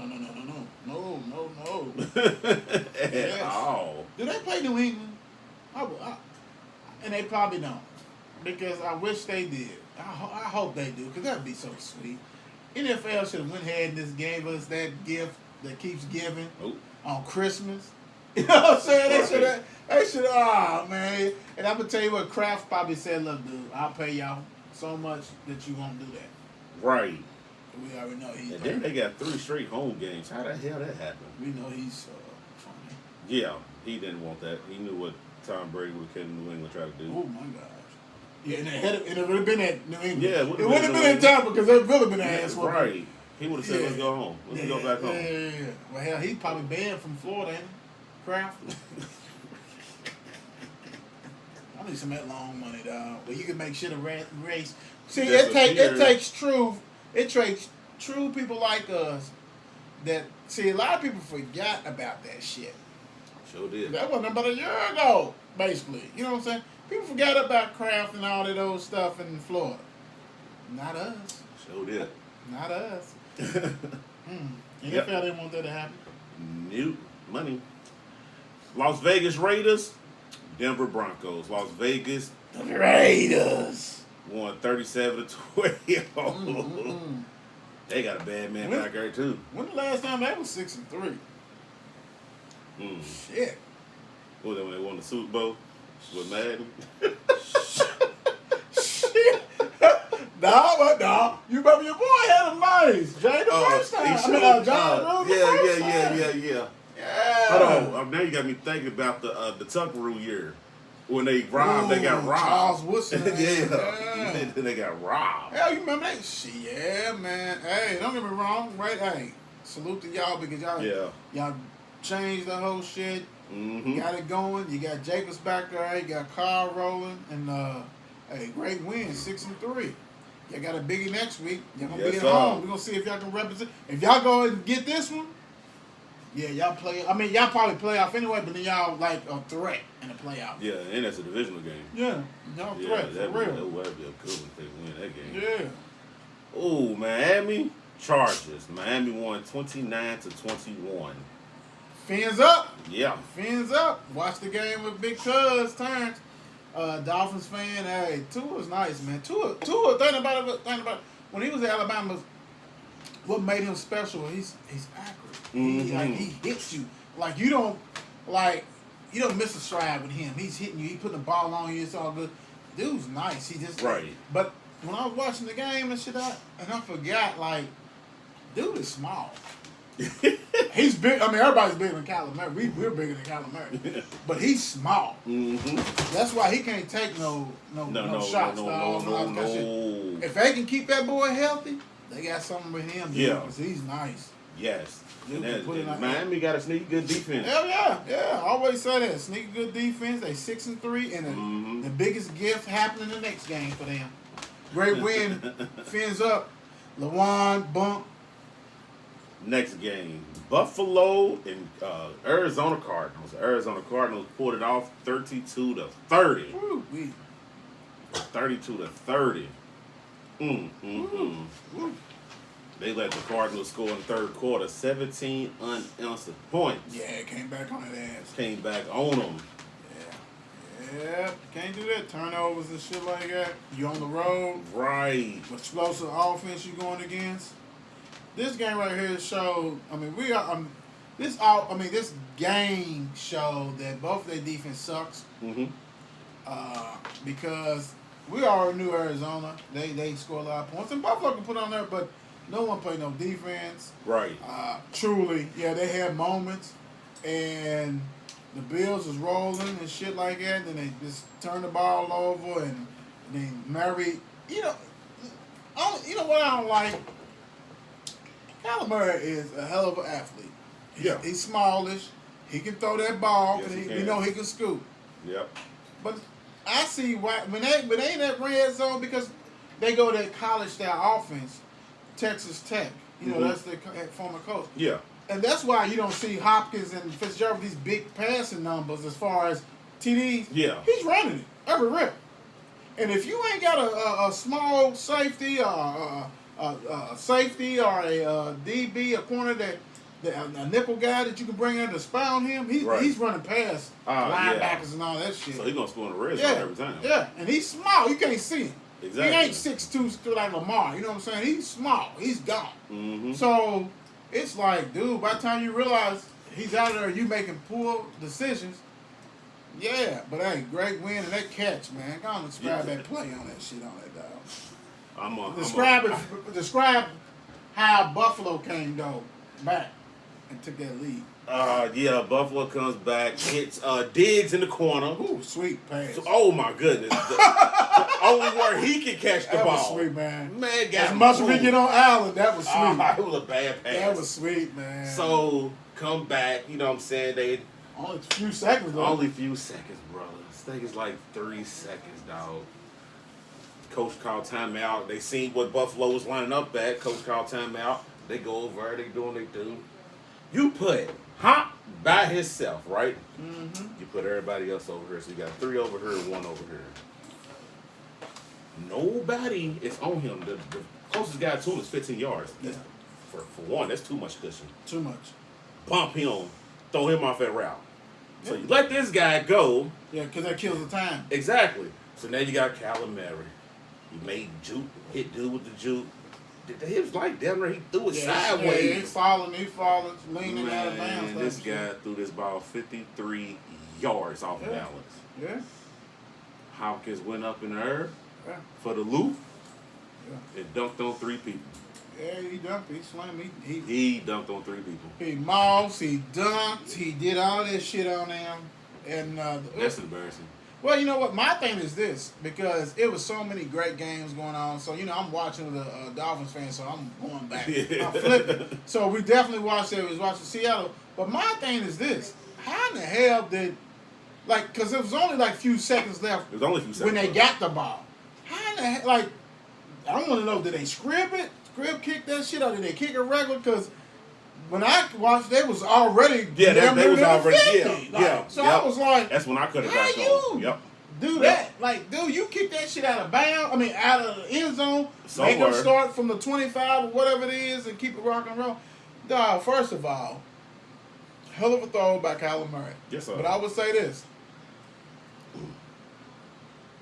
At all. Do they play New England? And they probably don't. Because I wish they did. I hope they do, because that would be so sweet. NFL should have went ahead and just gave us that gift that keeps giving on Christmas. You know what I'm saying? They should have, man. And I'm going to tell you what, Kraft probably said, look, dude, I'll pay y'all so much that you won't do that. Right. We already know he's And then they got 3 straight home games. How the hell that happened? We know he's funny. Yeah, he didn't want that. He knew what Tom Brady would have came to New England try to do. Oh, my gosh. Yeah, and it would have been at New England. Yeah, it wouldn't have been in Tampa because it would have been an ass whooping. Right. He would have said, let's go home. Let's go back home. Yeah. Well, hell, he's probably banned from Florida, ain't he? Kraft. I need some of that long money, dog. Where you can make shit a race. See, it takes true people like us that, see, a lot of people forgot about that shit. Sure did. That wasn't about a year ago, basically. You know what I'm saying? People forgot about Kraft and all that old stuff in Florida. Not us. Sure did. Not us. NFL didn't want that to happen. New money. Las Vegas Raiders, Denver Broncos. Las Vegas. The Raiders won 37-12. They got a bad man back there too. When the last time they was 6-3? Shit. What was that when they won the Super Bowl with Madden? Shit. Nah. You remember your boy had a nice Jay the first time. John Yeah. Hold on. Now you got me thinking about the Tuckaroo year. When they robbed, they got robbed. Charles Woodson. Yeah. They got robbed. Hell, you remember that? Shit, yeah, man. Hey, don't get me wrong, right? Hey, salute to y'all because y'all changed the whole shit. Mm-hmm. Got it going. You got Jacobs back there. You got Carl rolling. And, great win, 6-3. Y'all got a biggie next week. Y'all going to be at home. We're going to see if y'all can represent. If y'all go and get this one, yeah, y'all play. I mean, y'all probably play off anyway, but then y'all like a threat in the playoff. Yeah, and that's a divisional game. Yeah, y'all threat for real. That would be a good one if they win that game. Yeah. Ooh, Miami Chargers. Miami won 29-21. Fins up. Yeah. Fins up. Watch the game with Big Cuz Terrence. Dolphins fan. Hey, Tua's nice, man. Tua. Think about it. When he was at Alabama, what made him special? He's accurate. Mm-hmm. He hits you like you don't miss a stride with him. He's hitting you. He putting the ball on you. It's all good. Dude's nice. He just right. But when I was watching the game and shit, I forgot like, dude is small. He's big. I mean, everybody's bigger than Kyler Murray. We're bigger than Kyler Murray, but he's small. Mm-hmm. That's why he can't take no shots. No. If they can keep that boy healthy, they got something with him. Yeah, because he's nice. Yes. And Miami got a sneaky good defense. Hell yeah. I always say that sneaky good defense. They 6-3, and the biggest gift happening the next game for them. Great win. Fins up. Lawan bump. Next game, Buffalo and Arizona Cardinals. Arizona Cardinals pulled it off 32-30. Woo, 32-30. They let the Cardinals score in the third quarter, 17 unanswered points. Yeah, came back on that ass. Came back on them. Yeah, can't do that. Turnovers and shit like that. You on the road. Right. Explosive offense you going against. This game right here showed. I mean, this game showed that both their defense sucks. Mm-hmm. Because we already knew Arizona. They score a lot of points, and Buffalo can put on there, but no one played no defense. Right. Truly, yeah, they had moments, and the Bills was rolling and shit like that. Then they just turned the ball over, and then Murray. You know what I don't like. Kyler Murray is a hell of an athlete. He's smallish. He can throw that ball. Yes, we know he can scoop. Yep. But I see why when they in that red zone, because they go to college style offense, Texas Tech. You know, that's their former coach. Yeah. And that's why you don't see Hopkins and Fitzgerald these big passing numbers as far as TDs. Yeah. He's running it every rip. And if you ain't got a small safety or a safety or a DB, a corner a nickel guy that you can bring in to spy on him, he's running past linebackers and all that shit. So he's going to score in the red zone every time. Yeah, and he's small. You can't see him. Exactly. He ain't 6'2" like Lamar. You know what I'm saying? He's small. He's gone. Mm-hmm. So it's like, dude, by the time you realize he's out there, you making poor decisions. Yeah, but hey, great win and that catch, man. Go on and describe that play on that shit on that dog. Describe how Buffalo came though back and took that lead. Buffalo comes back, hits Diggs in the corner. Ooh, sweet pass. Oh my goodness. The only where he can catch the ball. That was sweet, man. Man, as much as we get on Allen, that was sweet. It was a bad pass. That was sweet, man. So come back, you know what I'm saying? They only a few seconds though. Only a few seconds, brother. This thing is like 3 seconds, dog. Coach called timeout. They seen what Buffalo was lining up at. Coach called timeout. They go over there. They doing they do. You put Hop by himself, right? Mm-hmm. You put everybody else over here. So you got 3 over here and 1 over here. Nobody is on him. The closest guy to him is 15 yards. Yeah. For one, that's too much cushion. Too much. Bump him. Throw him off that route. Yeah. So you let this guy go. Yeah, because that kills the time. Exactly. So now you got Kyler Murray. He made juke, hit dude with the juke. It was like damn near he threw it sideways. Yeah, he falling, leaning out of bounds. This guy threw this ball 53 yards off balance. Yeah. Hopkins went up in the air for the loop. Yeah. It dunked on 3 people. Yeah, he dunked. He slammed. He dunked on 3 people. He mossed. He dunked. He did all this shit on them. And that's embarrassing. Well, you know what? My thing is this, because it was so many great games going on. So, I'm watching the Dolphins fan, so I'm going back. I'm flipping. So, we definitely watched it. We was watching Seattle. But my thing is this. How in the hell did, because it was only like a few seconds left. It was only a few seconds when they got the ball. How in the hell, I want to know, did they scrib kick that shit, or did they kick it regular? Because when I watched, they was already they was already 50. So I was like, that's when I could have how got you Yep. do that? Like, dude, you kick that shit out of bounds. I mean, out of the end zone. Somewhere. Make them start from the 25 or whatever it is and keep it rock and roll. Dog, first of all, hell of a throw by Kyler Murray. Yes, sir. But I would say this.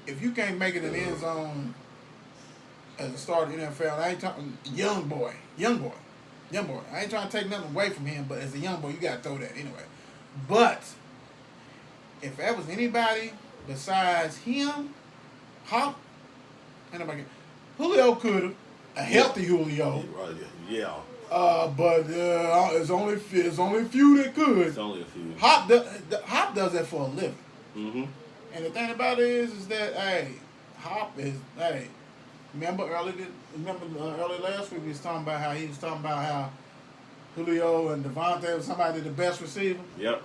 If you can't make it in the end zone as a starter in the NFL, I ain't talking young boy. I ain't trying to take nothing away from him, but as a young boy, you got to throw that anyway. But if that was anybody besides him, Hop, anybody, Julio could have, a healthy Julio. Yeah. But it's only a few that could. It's only a few. Hop does that for a living. Mm-hmm. And the thing about it is that Hop is Remember early last week we was talking about how Julio and Devontae was somebody the best receiver. Yep.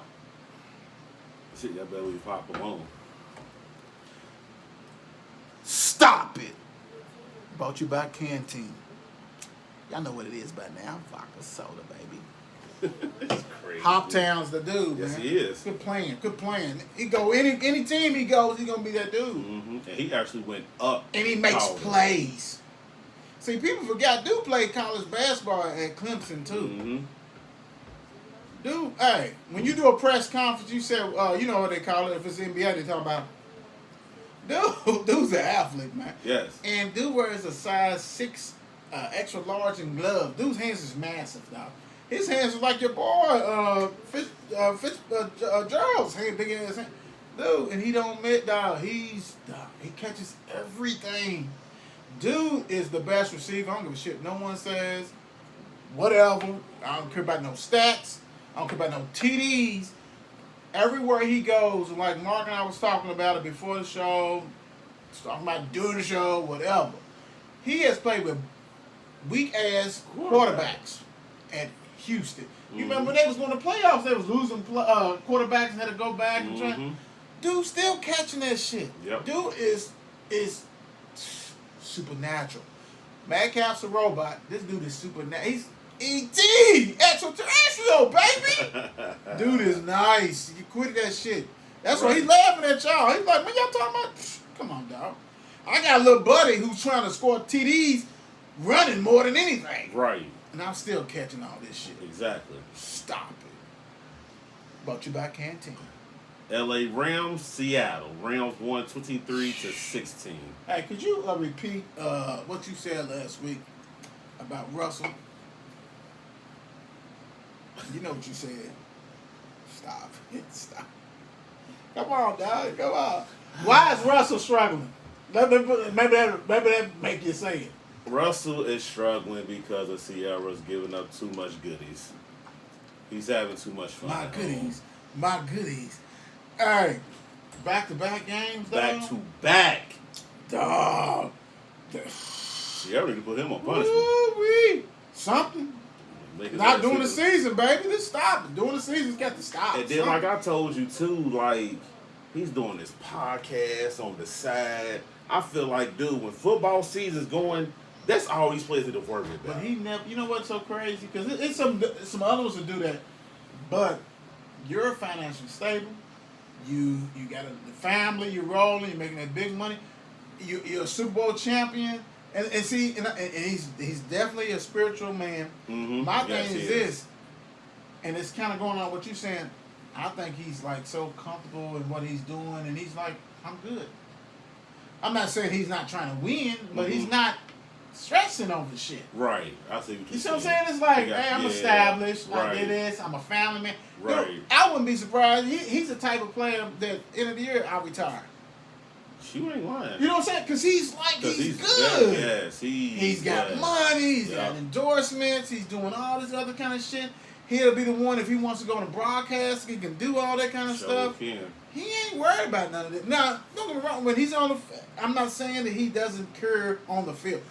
Shit, y'all better leave Pop alone. Stop it. Brought you by Canteen. Y'all know what it is by now. Vodka soda, baby. It's crazy. Hoptown's the dude, yes, man. He is. Good playing. He go any team he goes, he gonna be that dude. Mm-hmm. And he actually went up. And he makes plays. See, people forgot dude played college basketball at Clemson too. Mm-hmm. Dude, when you do a press conference, you say, you know what they call it. If it's NBA, they talk about. Dude's an athlete, man. Yes. And dude wears a size 6 extra large in glove. Dude's hands is massive, dog. His hands are like your boy, Gerald's hand, big ass hand. Dude, and he don't admit, dog. He catches everything. Dude is the best receiver. I don't give a shit. No one says whatever. I don't care about no stats. I don't care about no TDs. Everywhere he goes, like Mark and I was talking about it before the show, talking about during the show, whatever. He has played with weak-ass quarterbacks at Houston. You remember when they was going to playoffs, they was losing quarterbacks and had to go back and try. Dude still catching that shit. Yep. Dude is supernatural. Metcalf's a robot. This dude is supernatural. He's E.T. extraterrestrial, baby. Dude is nice. You quit that shit. That's why he's laughing at y'all. He's like, man, y'all talking about? Psh, come on, dog. I got a little buddy who's trying to score TDs running more than anything. Right. And I'm still catching all this shit. Exactly. Stop it. Brought you by Canteen. L.A. Rams, Seattle. Rams won 23-16. Hey, could you repeat what you said last week about Russell? You know what you said. Stop. Stop. Come on, dog. Come on. Why is Russell struggling? Maybe that make you say it. Russell is struggling because of Sierra's giving up too much goodies. He's having too much fun. My goodies. Hey, back-to-back games, dog? Back-to-back. Dog. Sierra need to put him on punishment. Woo-wee. Something. Not during the season, baby. Just stop it. During the season, it's got to stop. And then, like I told you, too, like, he's doing this podcast on the side. I feel like, dude, when football season's going, that's all these players need to worry about. But he never, you know what's so crazy? Because it's some others that do that. But you're financially stable. You got a family, you're rolling, you're making that big money. You're a Super Bowl champion. And see, and he's definitely a spiritual man. Mm-hmm. My thing is this, and it's kind of going on what you're saying. I think he's like so comfortable in what he's doing, and he's like, I'm good. I'm not saying he's not trying to win, but he's not stressing over shit. Right. I see what you see what I'm saying? It's like, hey, I'm established. I did this. I'm a family man. Right. Dude, I wouldn't be surprised. He's the type of player that end of the year I'll retire. You ain't lying. You know what I'm saying? Because he's good. Yes, he's got money. He's got endorsements. He's doing all this other kind of shit. He'll be the one if he wants to go to broadcast. He can do all that kind of stuff. He ain't worried about none of that. Now, don't get me wrong. When he's on the, I'm not saying that he doesn't care on the field.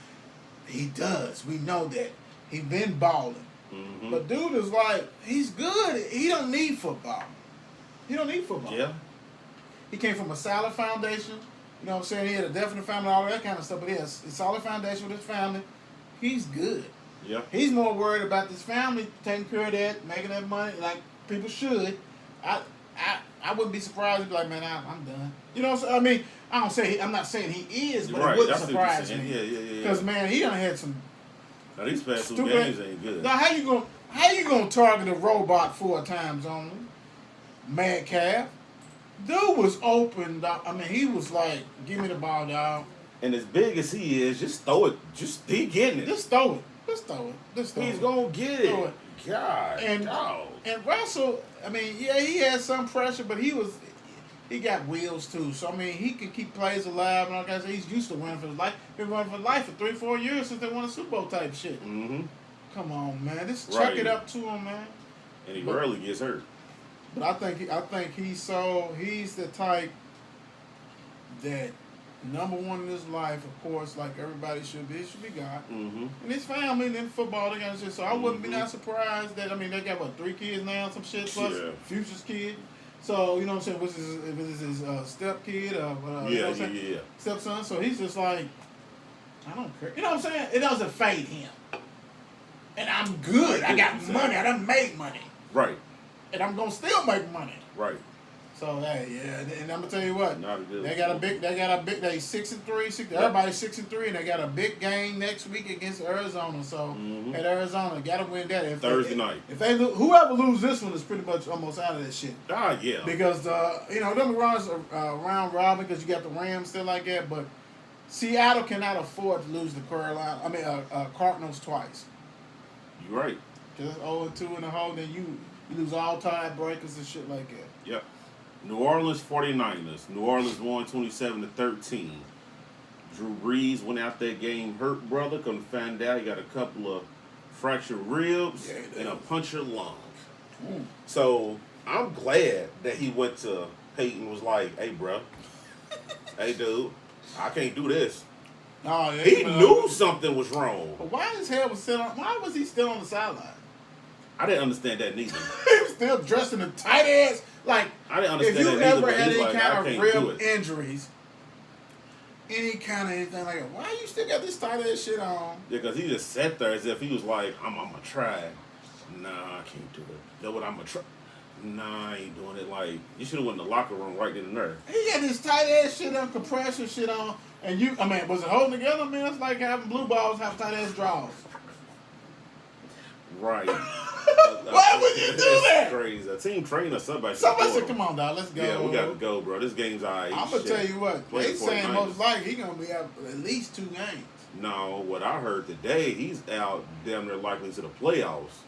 He does. We know that. He's been balling. Mm-hmm. But dude is like, he's good. He don't need football. Yeah. He came from a solid foundation. You know what I'm saying? He had a definite family, all that kind of stuff. But he has a solid foundation with his family. He's good. Yeah. He's more worried about this family, taking care of that, making that money, like people should. I wouldn't be surprised if like, man, I'm done. You know what I'm saying? I mean, I'm not saying he is, but right. it wouldn't That's surprise what me. Yeah. Because man, he done had some. Now these past two stupid games ain't good. Now how you gonna target a robot 4 times on him? Madcap. Dude was open. Dog. I mean, he was like, "Give me the ball, dog." And as big as he is, just throw it. Just he getting it. Just throw it. Just throw it. Just throw He's it. gonna get it. Throw it. God, dog. And Russell, I mean, yeah, he had some pressure, but he got wheels too. So I mean, he can keep plays alive and all that. He's used to running for his life. Been running for life for 3-4 years since they won a Super Bowl type shit. Mm-hmm. Come on, man, just Right. chuck it up to him, man. And he rarely gets hurt. But I think he's the type that number one in his life, of course, like everybody should be. It should be God. Mm-hmm. And his family and then football, they got shit. So I wouldn't be not surprised that, I mean, they got, 3 kids now, some shit, plus Future's kid. So, you know what I'm saying, if it's his step kid or you know what I'm saying? Stepson. So he's just like, I don't care. You know what I'm saying? It doesn't fade him. And I'm good. I got money. I done made money. Right. And I'm going to still make money. Right. So hey, yeah, and I'm gonna tell you what, they 6-3. Everybody's 6-3, and they got a big game next week against Arizona. So at Arizona, gotta win that. If Thursday night. If they whoever lose this one is pretty much almost out of this shit. Ah, yeah. Because them runs round robin because you got the Rams still like that, but Seattle cannot afford to lose the Cardinals twice. You're right. Because 0-2 in the hole, then you lose all tiebreakers and shit like that. Yep. New Orleans 49ers. New Orleans won 27-13. Drew Brees went out that game hurt, brother. Come to find out, he got a couple of fractured ribs and a punctured lung. So I'm glad that he went to Peyton was like, hey, bro. Hey, dude. I can't do this. Oh, yeah, he knew something was wrong. But why was he still on the sideline? I didn't understand that neither. He was still dressed in a tight ass. Like, I didn't understand if you that ever had any kind of rib injuries, any kind of anything like that, why you still got this tight ass shit on? Yeah, because he just sat there as if he was like, I'm going to try. Nah, I can't do it. You know what, I'm going to try. Nah, I ain't doing it. Like, you should have went in the locker room right then and there. He had this tight ass shit on, compression shit on, and was it holding together? Man, it's like having blue balls have tight ass draws. Right. Why would you do that? That's crazy. A team trainer, somebody said, come on, dog, let's go. Yeah, we got to go, bro. This game's all right. I'm going to tell you what. They saying most likely he's going to be out at least 2 games. No, what I heard today, he's out damn near likely to the playoffs.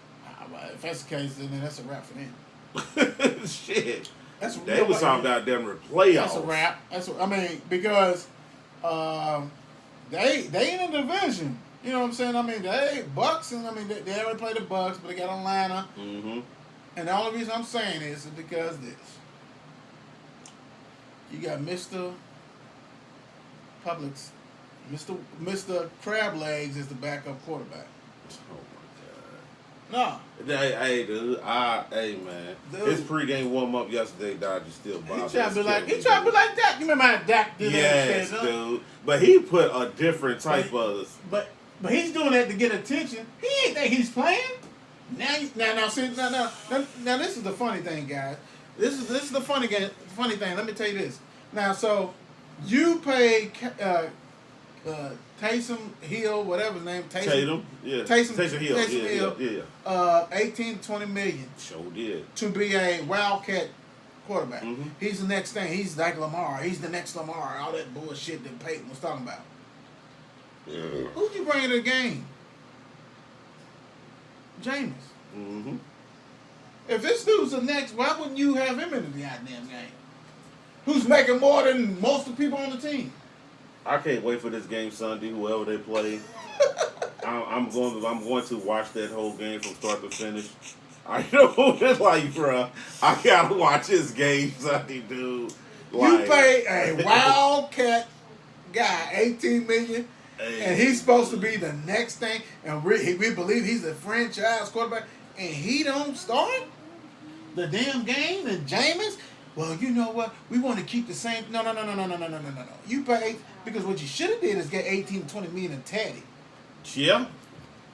If that's the case, then that's a wrap for them. Shit. They was talking about damn near playoffs. That's a wrap. Because they in the division. You know what I'm saying? I mean, they Bucks, and they already played the Bucks, but they got Atlanta. Mm-hmm. And the only reason I'm saying this is because this. You got Mr. Publix, Mr. Crab Legs is the backup quarterback. Oh my God. No. Hey, dude. Hey, man. Dude. His pregame warm up yesterday, Dodger still bothered. He tried to be like Dak. You remember how Dak did that? Yes, dude. But he put a different type of. But he's doing that to get attention. He ain't think he's playing. Now, this is the funny thing, guys. This is the funny thing. Let me tell you this. Now, so you pay Taysom Hill, whatever his name, Taysom Hill, 18 to 20 million. Sure did. To be a Wildcat quarterback. Mm-hmm. He's the next thing. He's like Lamar. He's the next Lamar. All that bullshit that Peyton was talking about. Yeah. Who'd you bring to the game? Jameis. Mm-hmm. If this dude's the next, why wouldn't you have him in the goddamn game? Who's making more than most of the people on the team? I can't wait for this game Sunday, whoever they play. I'm going to watch that whole game from start to finish. I know it's like, bro, I gotta watch this game Sunday, dude. Like, you pay a Wildcat guy $18 million. And he's supposed to be the next thing, and we believe he's a franchise quarterback, and he don't start the damn game. And Jameis, well, you know what? We want to keep the same. No. You pay because what you should have did is get 18 to 20 million in Teddy. Yeah,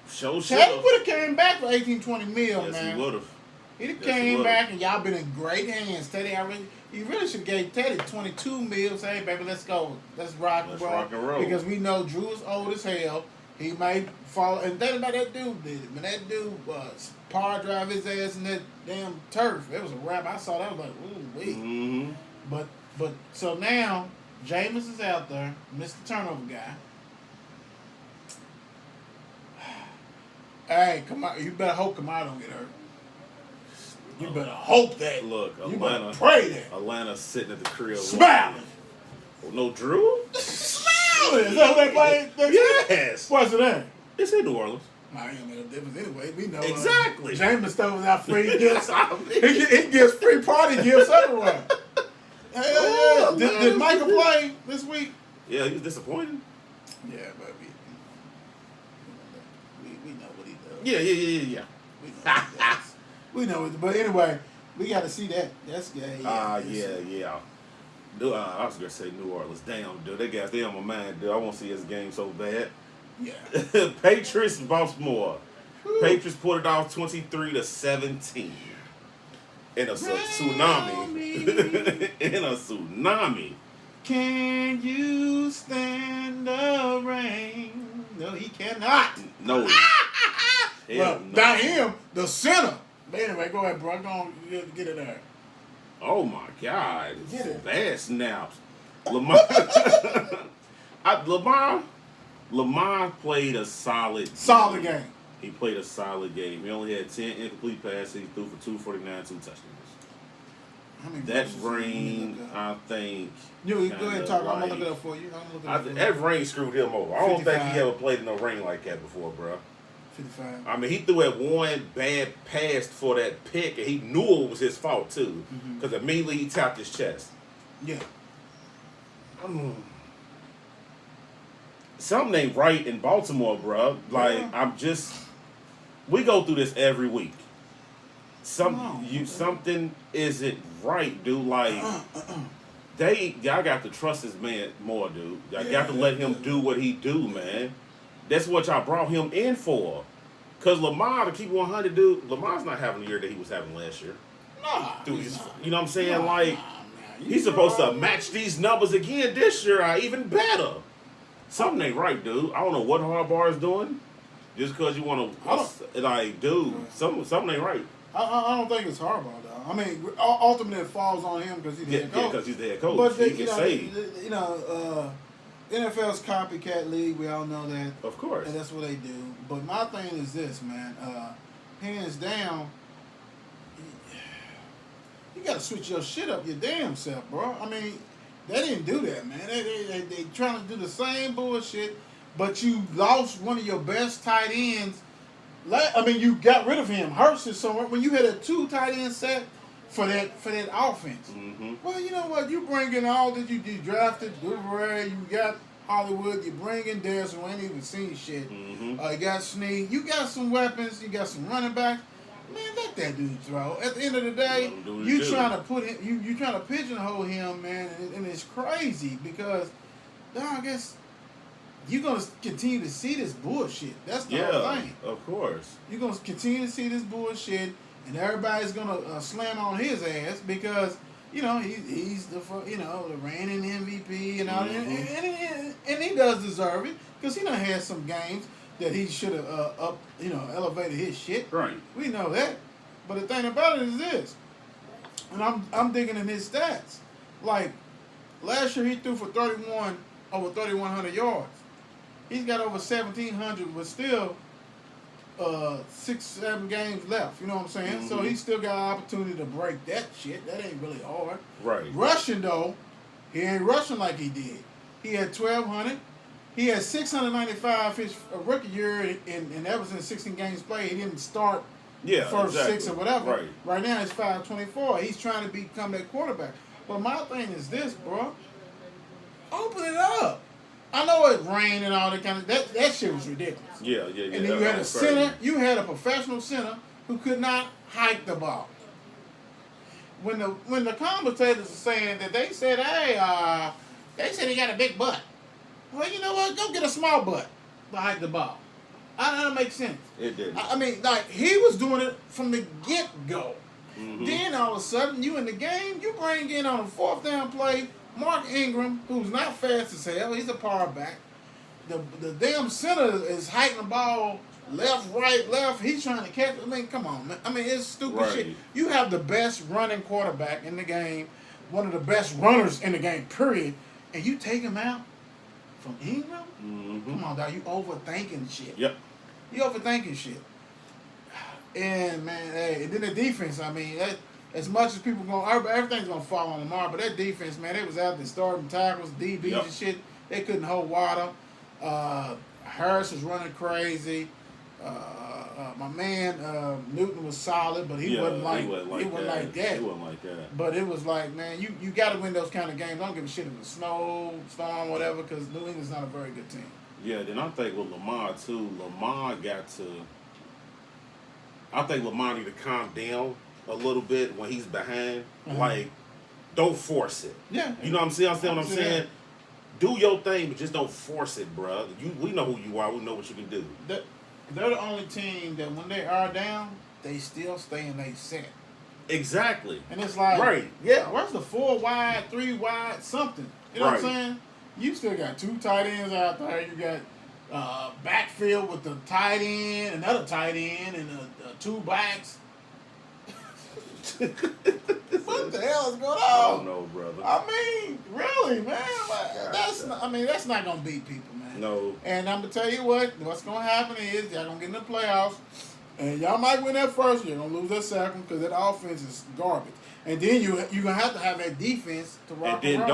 Teddy would have came back for 18, 20 mil, yes, man. He would have. He'd have came back, and y'all been in great hands. Teddy already You really should have gave Teddy 22 mil. Say, hey, baby, let's go. Let's rock and roll. Because we know Drew is old as hell. He may fall. And think about that dude did it. When that dude power drive his ass in that damn turf, it was a wrap. I saw that. I was like, ooh, wait. Mm-hmm. But so now, Jameis is out there, Mr. Turnover guy. Hey, come on. You better hope Kamara don't get hurt. You better hope that. Look, you Atlanta. Pray that. Atlanta's sitting at the crib. Smiling. Oh, no Drew? Smiling. Is that what they played? Yes. What's it in? It's in New Orleans. I ain't no difference anyway. We know. Exactly. Jameis throws out free gifts. he gives free party gifts everywhere. Oh, did Michael play this week? Yeah, he was disappointed. Yeah, but we know what he does. Yeah. We know what he does. We know it, but anyway, we got to see that. That's yeah. Dude, I was gonna say New Orleans. Damn, dude, they got them on my mind, dude. I want to see his game so bad. Yeah. Patriots, Baltimore. Patriots put it off 23-17 in a tsunami. In a tsunami. Can you stand the rain? No, he cannot. No. Well, not him, the center. But anyway, go ahead, bro. Go on, get it there. Oh my God! Get it. Bad snaps. Lamar. Lamar played a solid game. He played a solid game. He only had 10 incomplete passes. He threw for 249, 2 touchdowns. That rain, I think. You go ahead and talk. I'm gonna look it up for you. That rain screwed him over. I don't think he ever played in no rain like that before, bro. 55. I mean, he threw at one bad pass for that pick, and he knew it was his fault too, because immediately he tapped his chest. Yeah. Something ain't right in Baltimore, bro. Like we go through this every week. Something isn't right, dude. Like y'all got to trust this man more, dude. Y'all got to let him do what he do, man. That's what y'all brought him in for. Cause Lamar, to keep 100, dude, Lamar's not having the year that he was having last year. Nah, you know what I'm saying? He's supposed to match these numbers again this year, or even better. Something ain't right, dude. I don't know what Harbaugh is doing. Just because you want to, dude, something ain't right. I don't think it's Harbaugh, though. I mean, ultimately it falls on him because he's the head coach. Yeah, because he's the head coach. But he can save. NFL's copycat league. We all know that. Of course. And that's what they do. But my thing is this, man. Hands down, you got to switch your shit up your damn self, bro. I mean, they didn't do that, man. They trying to do the same bullshit, but you lost one of your best tight ends. I mean, you got rid of him. Hurts is somewhere. When you had a 2 tight end set for that offense. Mm-hmm. Well, you know what? You bring in all that you drafted, Duvernay, you got Hollywood, you bring in Darius, who ain't even seen shit. Mm-hmm. You got Snead. You got some weapons. You got some running backs. Man, let that dude throw. At the end of the day, you trying to put him, you trying to pigeonhole him, man, and it's crazy because, I guess you're gonna continue to see this bullshit. That's the whole thing. Of course. You're gonna continue to see this bullshit, and everybody's gonna slam on his ass because he's the reigning MVP and all, and he does deserve it because he done had some games that he should have elevated his shit. Right. We know that. But the thing about it is this, and I'm digging in his stats. Like last year he threw for over 3,100 yards. He's got over 1,700, but still 6-7 games left. You know what I'm saying? Mm-hmm. So he still got an opportunity to break that shit. That ain't really hard. Right. Rushing though, he ain't rushing like he did. He had 1,200. He had 695 his rookie year, and that was in 16 games played. He didn't start the first 6 or whatever. Right now it's 524. He's trying to become that quarterback. But my thing is this, bro. Open it up. I know it rained and all that kind of that shit was ridiculous. Yeah. And then you had a center. You had a professional center who could not hike the ball. When the commentators are saying that they said, they said he got a big butt. Well, you know what? Go get a small butt to hike the ball. That don't make sense. It did. I mean, like, he was doing it from the get-go. Mm-hmm. Then all of a sudden, you in the game, you bring in on a 4th down play, Mark Ingram, who's not fast as hell. He's a power back. The damn center is hiking the ball left, right, left. He's trying to catch it. I mean, come on, man. I mean, it's stupid shit. You have the best running quarterback in the game, one of the best runners in the game, period, and you take him out from Ingram? Mm-hmm. Come on, dog. You overthinking shit. Yep. You overthinking shit. And, man, hey, and then the defense, I mean, as much as people everything's going to fall on Lamar, but that defense, man, they was out there starting tackles, DBs and shit. They couldn't hold water. Harris was running crazy. My man Newton was solid, but he wasn't like that. But it was like, man, you got to win those kind of games. I don't give a shit if it's snow, storm, whatever, because New England's not a very good team. Yeah, then I think with Lamar too, I think Lamar need to calm down a little bit when he's behind. Mm-hmm. Like, don't force it. Yeah. You know what I'm saying? What I'm saying? Do your thing, but just don't force it, bro. We know who you are. We know what you can do. They're the only team that when they are down, they still stay in their set. Exactly. And it's like, right, yeah. Where's the 4 wide, 3 wide, something? You know what I'm saying? You still got 2 tight ends out there. You got backfield with the tight end, another tight end, and 2 backs. What the hell is going on? I don't know, brother. I mean, really, man. That's not gonna beat people, man. No. And I'm gonna tell you what's gonna happen is y'all gonna get in the playoffs, and y'all might win that first year, gonna lose that second because that offense is garbage. And then you're gonna have to have that defense to rock and then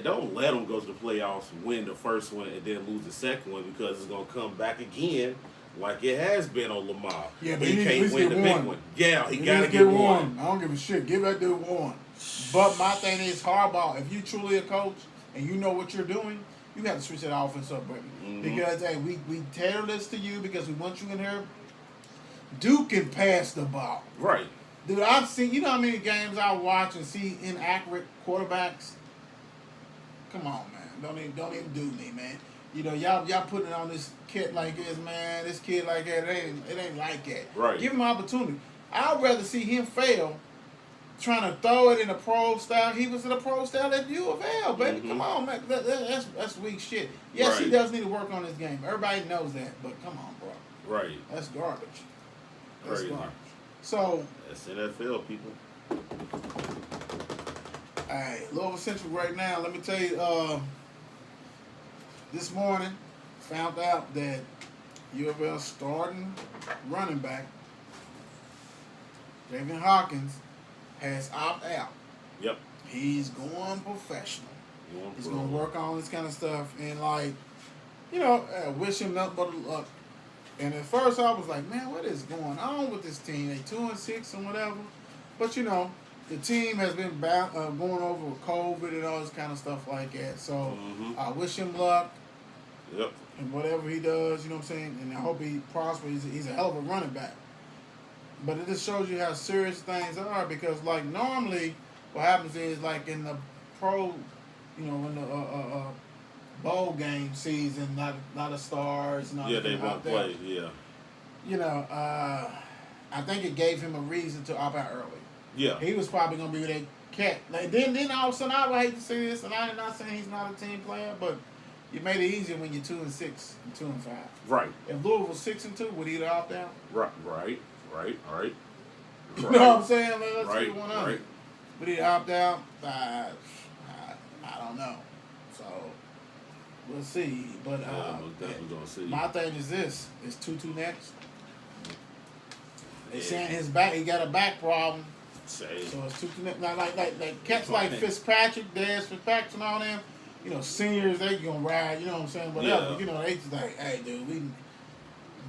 don't let them go to the playoffs, win the first one, and then lose the second one because it's gonna come back again. Like it has been on Lamar. Yeah, but he can't win the big one. Yeah, he got to get one. I don't give a shit. Give that dude one. But my thing is, Harbaugh, if you truly a coach and you know what you're doing, you have to switch that offense up, baby. Mm-hmm. Because, hey, we tailor this to you because we want you in here. Duke can pass the ball. Right. Dude, I've seen, you know how many games I watch and see inaccurate quarterbacks? Come on, man. Don't even do me, man. You know, y'all putting it on this kid like this, man. This kid like that, it ain't like that. Right. Give him an opportunity. I'd rather see him fail trying to throw it in a pro style. He was in a pro style at U of L, baby. Mm-hmm. Come on, man. That's weak shit. Yes, he does need to work on his game. Everybody knows that, but come on, bro. Right. That's garbage. That's crazy. Garbage. So. That's NFL, people. All right, Louisville Central right now. Let me tell you. This morning, found out that U of L starting running back, Javian Hawkins, has opted out. Yep. He's going professional. He's going to work on this kind of stuff. And, like, you know, wish him nothing but luck. And at first I was like, man, what is going on with this team? They 2-6 and whatever. But, you know, the team has been going over with COVID and all this kind of stuff like that. So I wish him luck. Yep. And whatever he does, you know what I'm saying? And I hope he prospers. He's a hell of a running back. But it just shows you how serious things are because, like, normally what happens is, like, in the pro, you know, in the bowl game season, not of stars. Yeah, they won't play, yeah. You know, I think it gave him a reason to opt out early. Yeah. He was probably going to be with that cat. Like, then all of a sudden, I would hate to see this, and I'm not saying he's not a team player, but you made it easier when you're 2-6 and 2-5. Right. If Louisville was 6-2, would he opt out? Right. You know what I'm saying? Let's right. see one Right. Would he opt out? I don't know. So we'll see. But definitely gonna see. My thing is this: is Tutu next? They saying his back. He got a back problem. So it's Tutu next. Like cats like Fitzpatrick, Dez Fitzpatrick, and all them. You know, seniors, they gonna ride, you know what I'm saying? Whatever. Yeah. You know, they just like, hey, dude,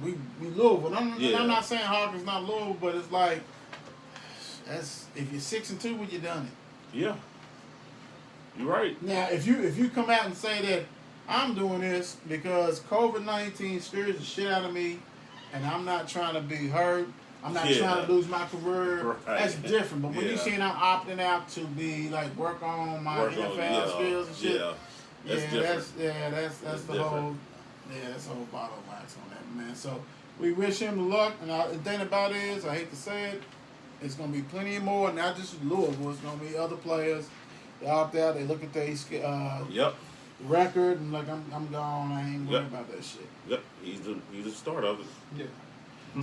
we Louisville. I'm not saying Hawkins not Louisville, but it's like, that's if you're 6-2, when you done it. Yeah. You're right. Now, if you come out and say that I'm doing this because COVID-19 scares the shit out of me, and I'm not trying to be hurt, I'm not trying to lose my career. Right. That's different. But when you see I'm opting out to be like work on my NFL skills and shit, that's the whole that's the whole bottle of wax on that, man. So we wish him luck. And the thing about it is, I hate to say it, It's gonna be plenty more, not just Louisville. It's gonna be other players out there. They look at their record and like I'm gone. I ain't worried about that shit. Yep, he's the start of it. Yeah.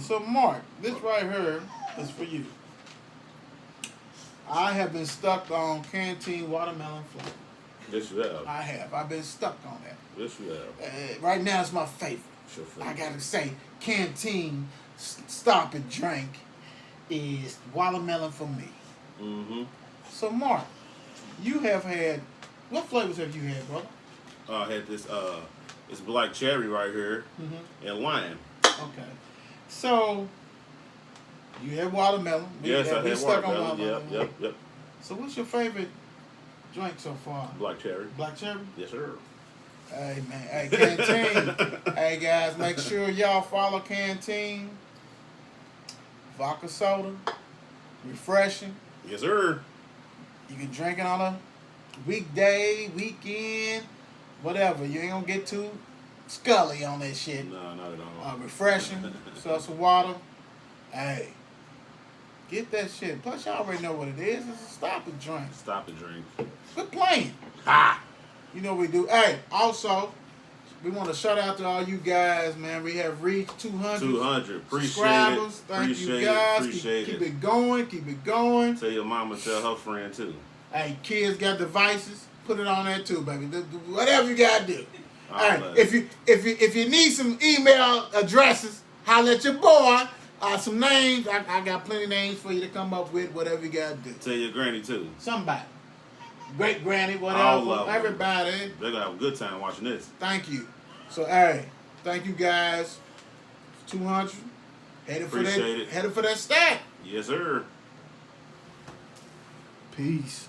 So Mark, this right here is for you. I have been stuck on canteen watermelon flavor. Yes, you have. I have. I've been stuck on that. Yes, you have. Right now, it's my favorite. Your favorite. I gotta say, canteen stop and drink is watermelon for me. Mm-hmm. So Mark, you have had what flavors have you had, brother? I had this it's black cherry right here and lime. Okay. So you had watermelon. Yes, I had watermelon. Yep. So what's your favorite drink so far? Black cherry. Black cherry? Yes, sir. Hey man, hey Canteen. Hey guys, make sure y'all follow Canteen. Vodka soda, refreshing. Yes, sir. You can drink it on a weekday, weekend, whatever. You ain't gonna get too scully on that shit. No, not at all. Refreshing, seltzer water. Hey, get that shit. Plus, y'all already know what it is. It's a stop and drink. Stop and drink. Quit playing. Ha! You know what we do. Hey, also, we want to shout out to all you guys, man. We have reached 200. 200. Appreciate subscribers. it. Thank you guys. Keep it going. Keep it going. Tell your mama, tell her friend too. Hey, kids got devices. Put it on there too, baby. Whatever you gotta do. All right. If you need some email addresses, holler at your boy. Some names. I got plenty of names for you to come up with. Whatever you gotta do. Tell your granny too. Somebody. Great granny, whatever. All of them. Everybody. They're gonna have a good time watching this. Thank you. So hey, thank you guys. 200. Headed for that stat. Yes, sir. Peace.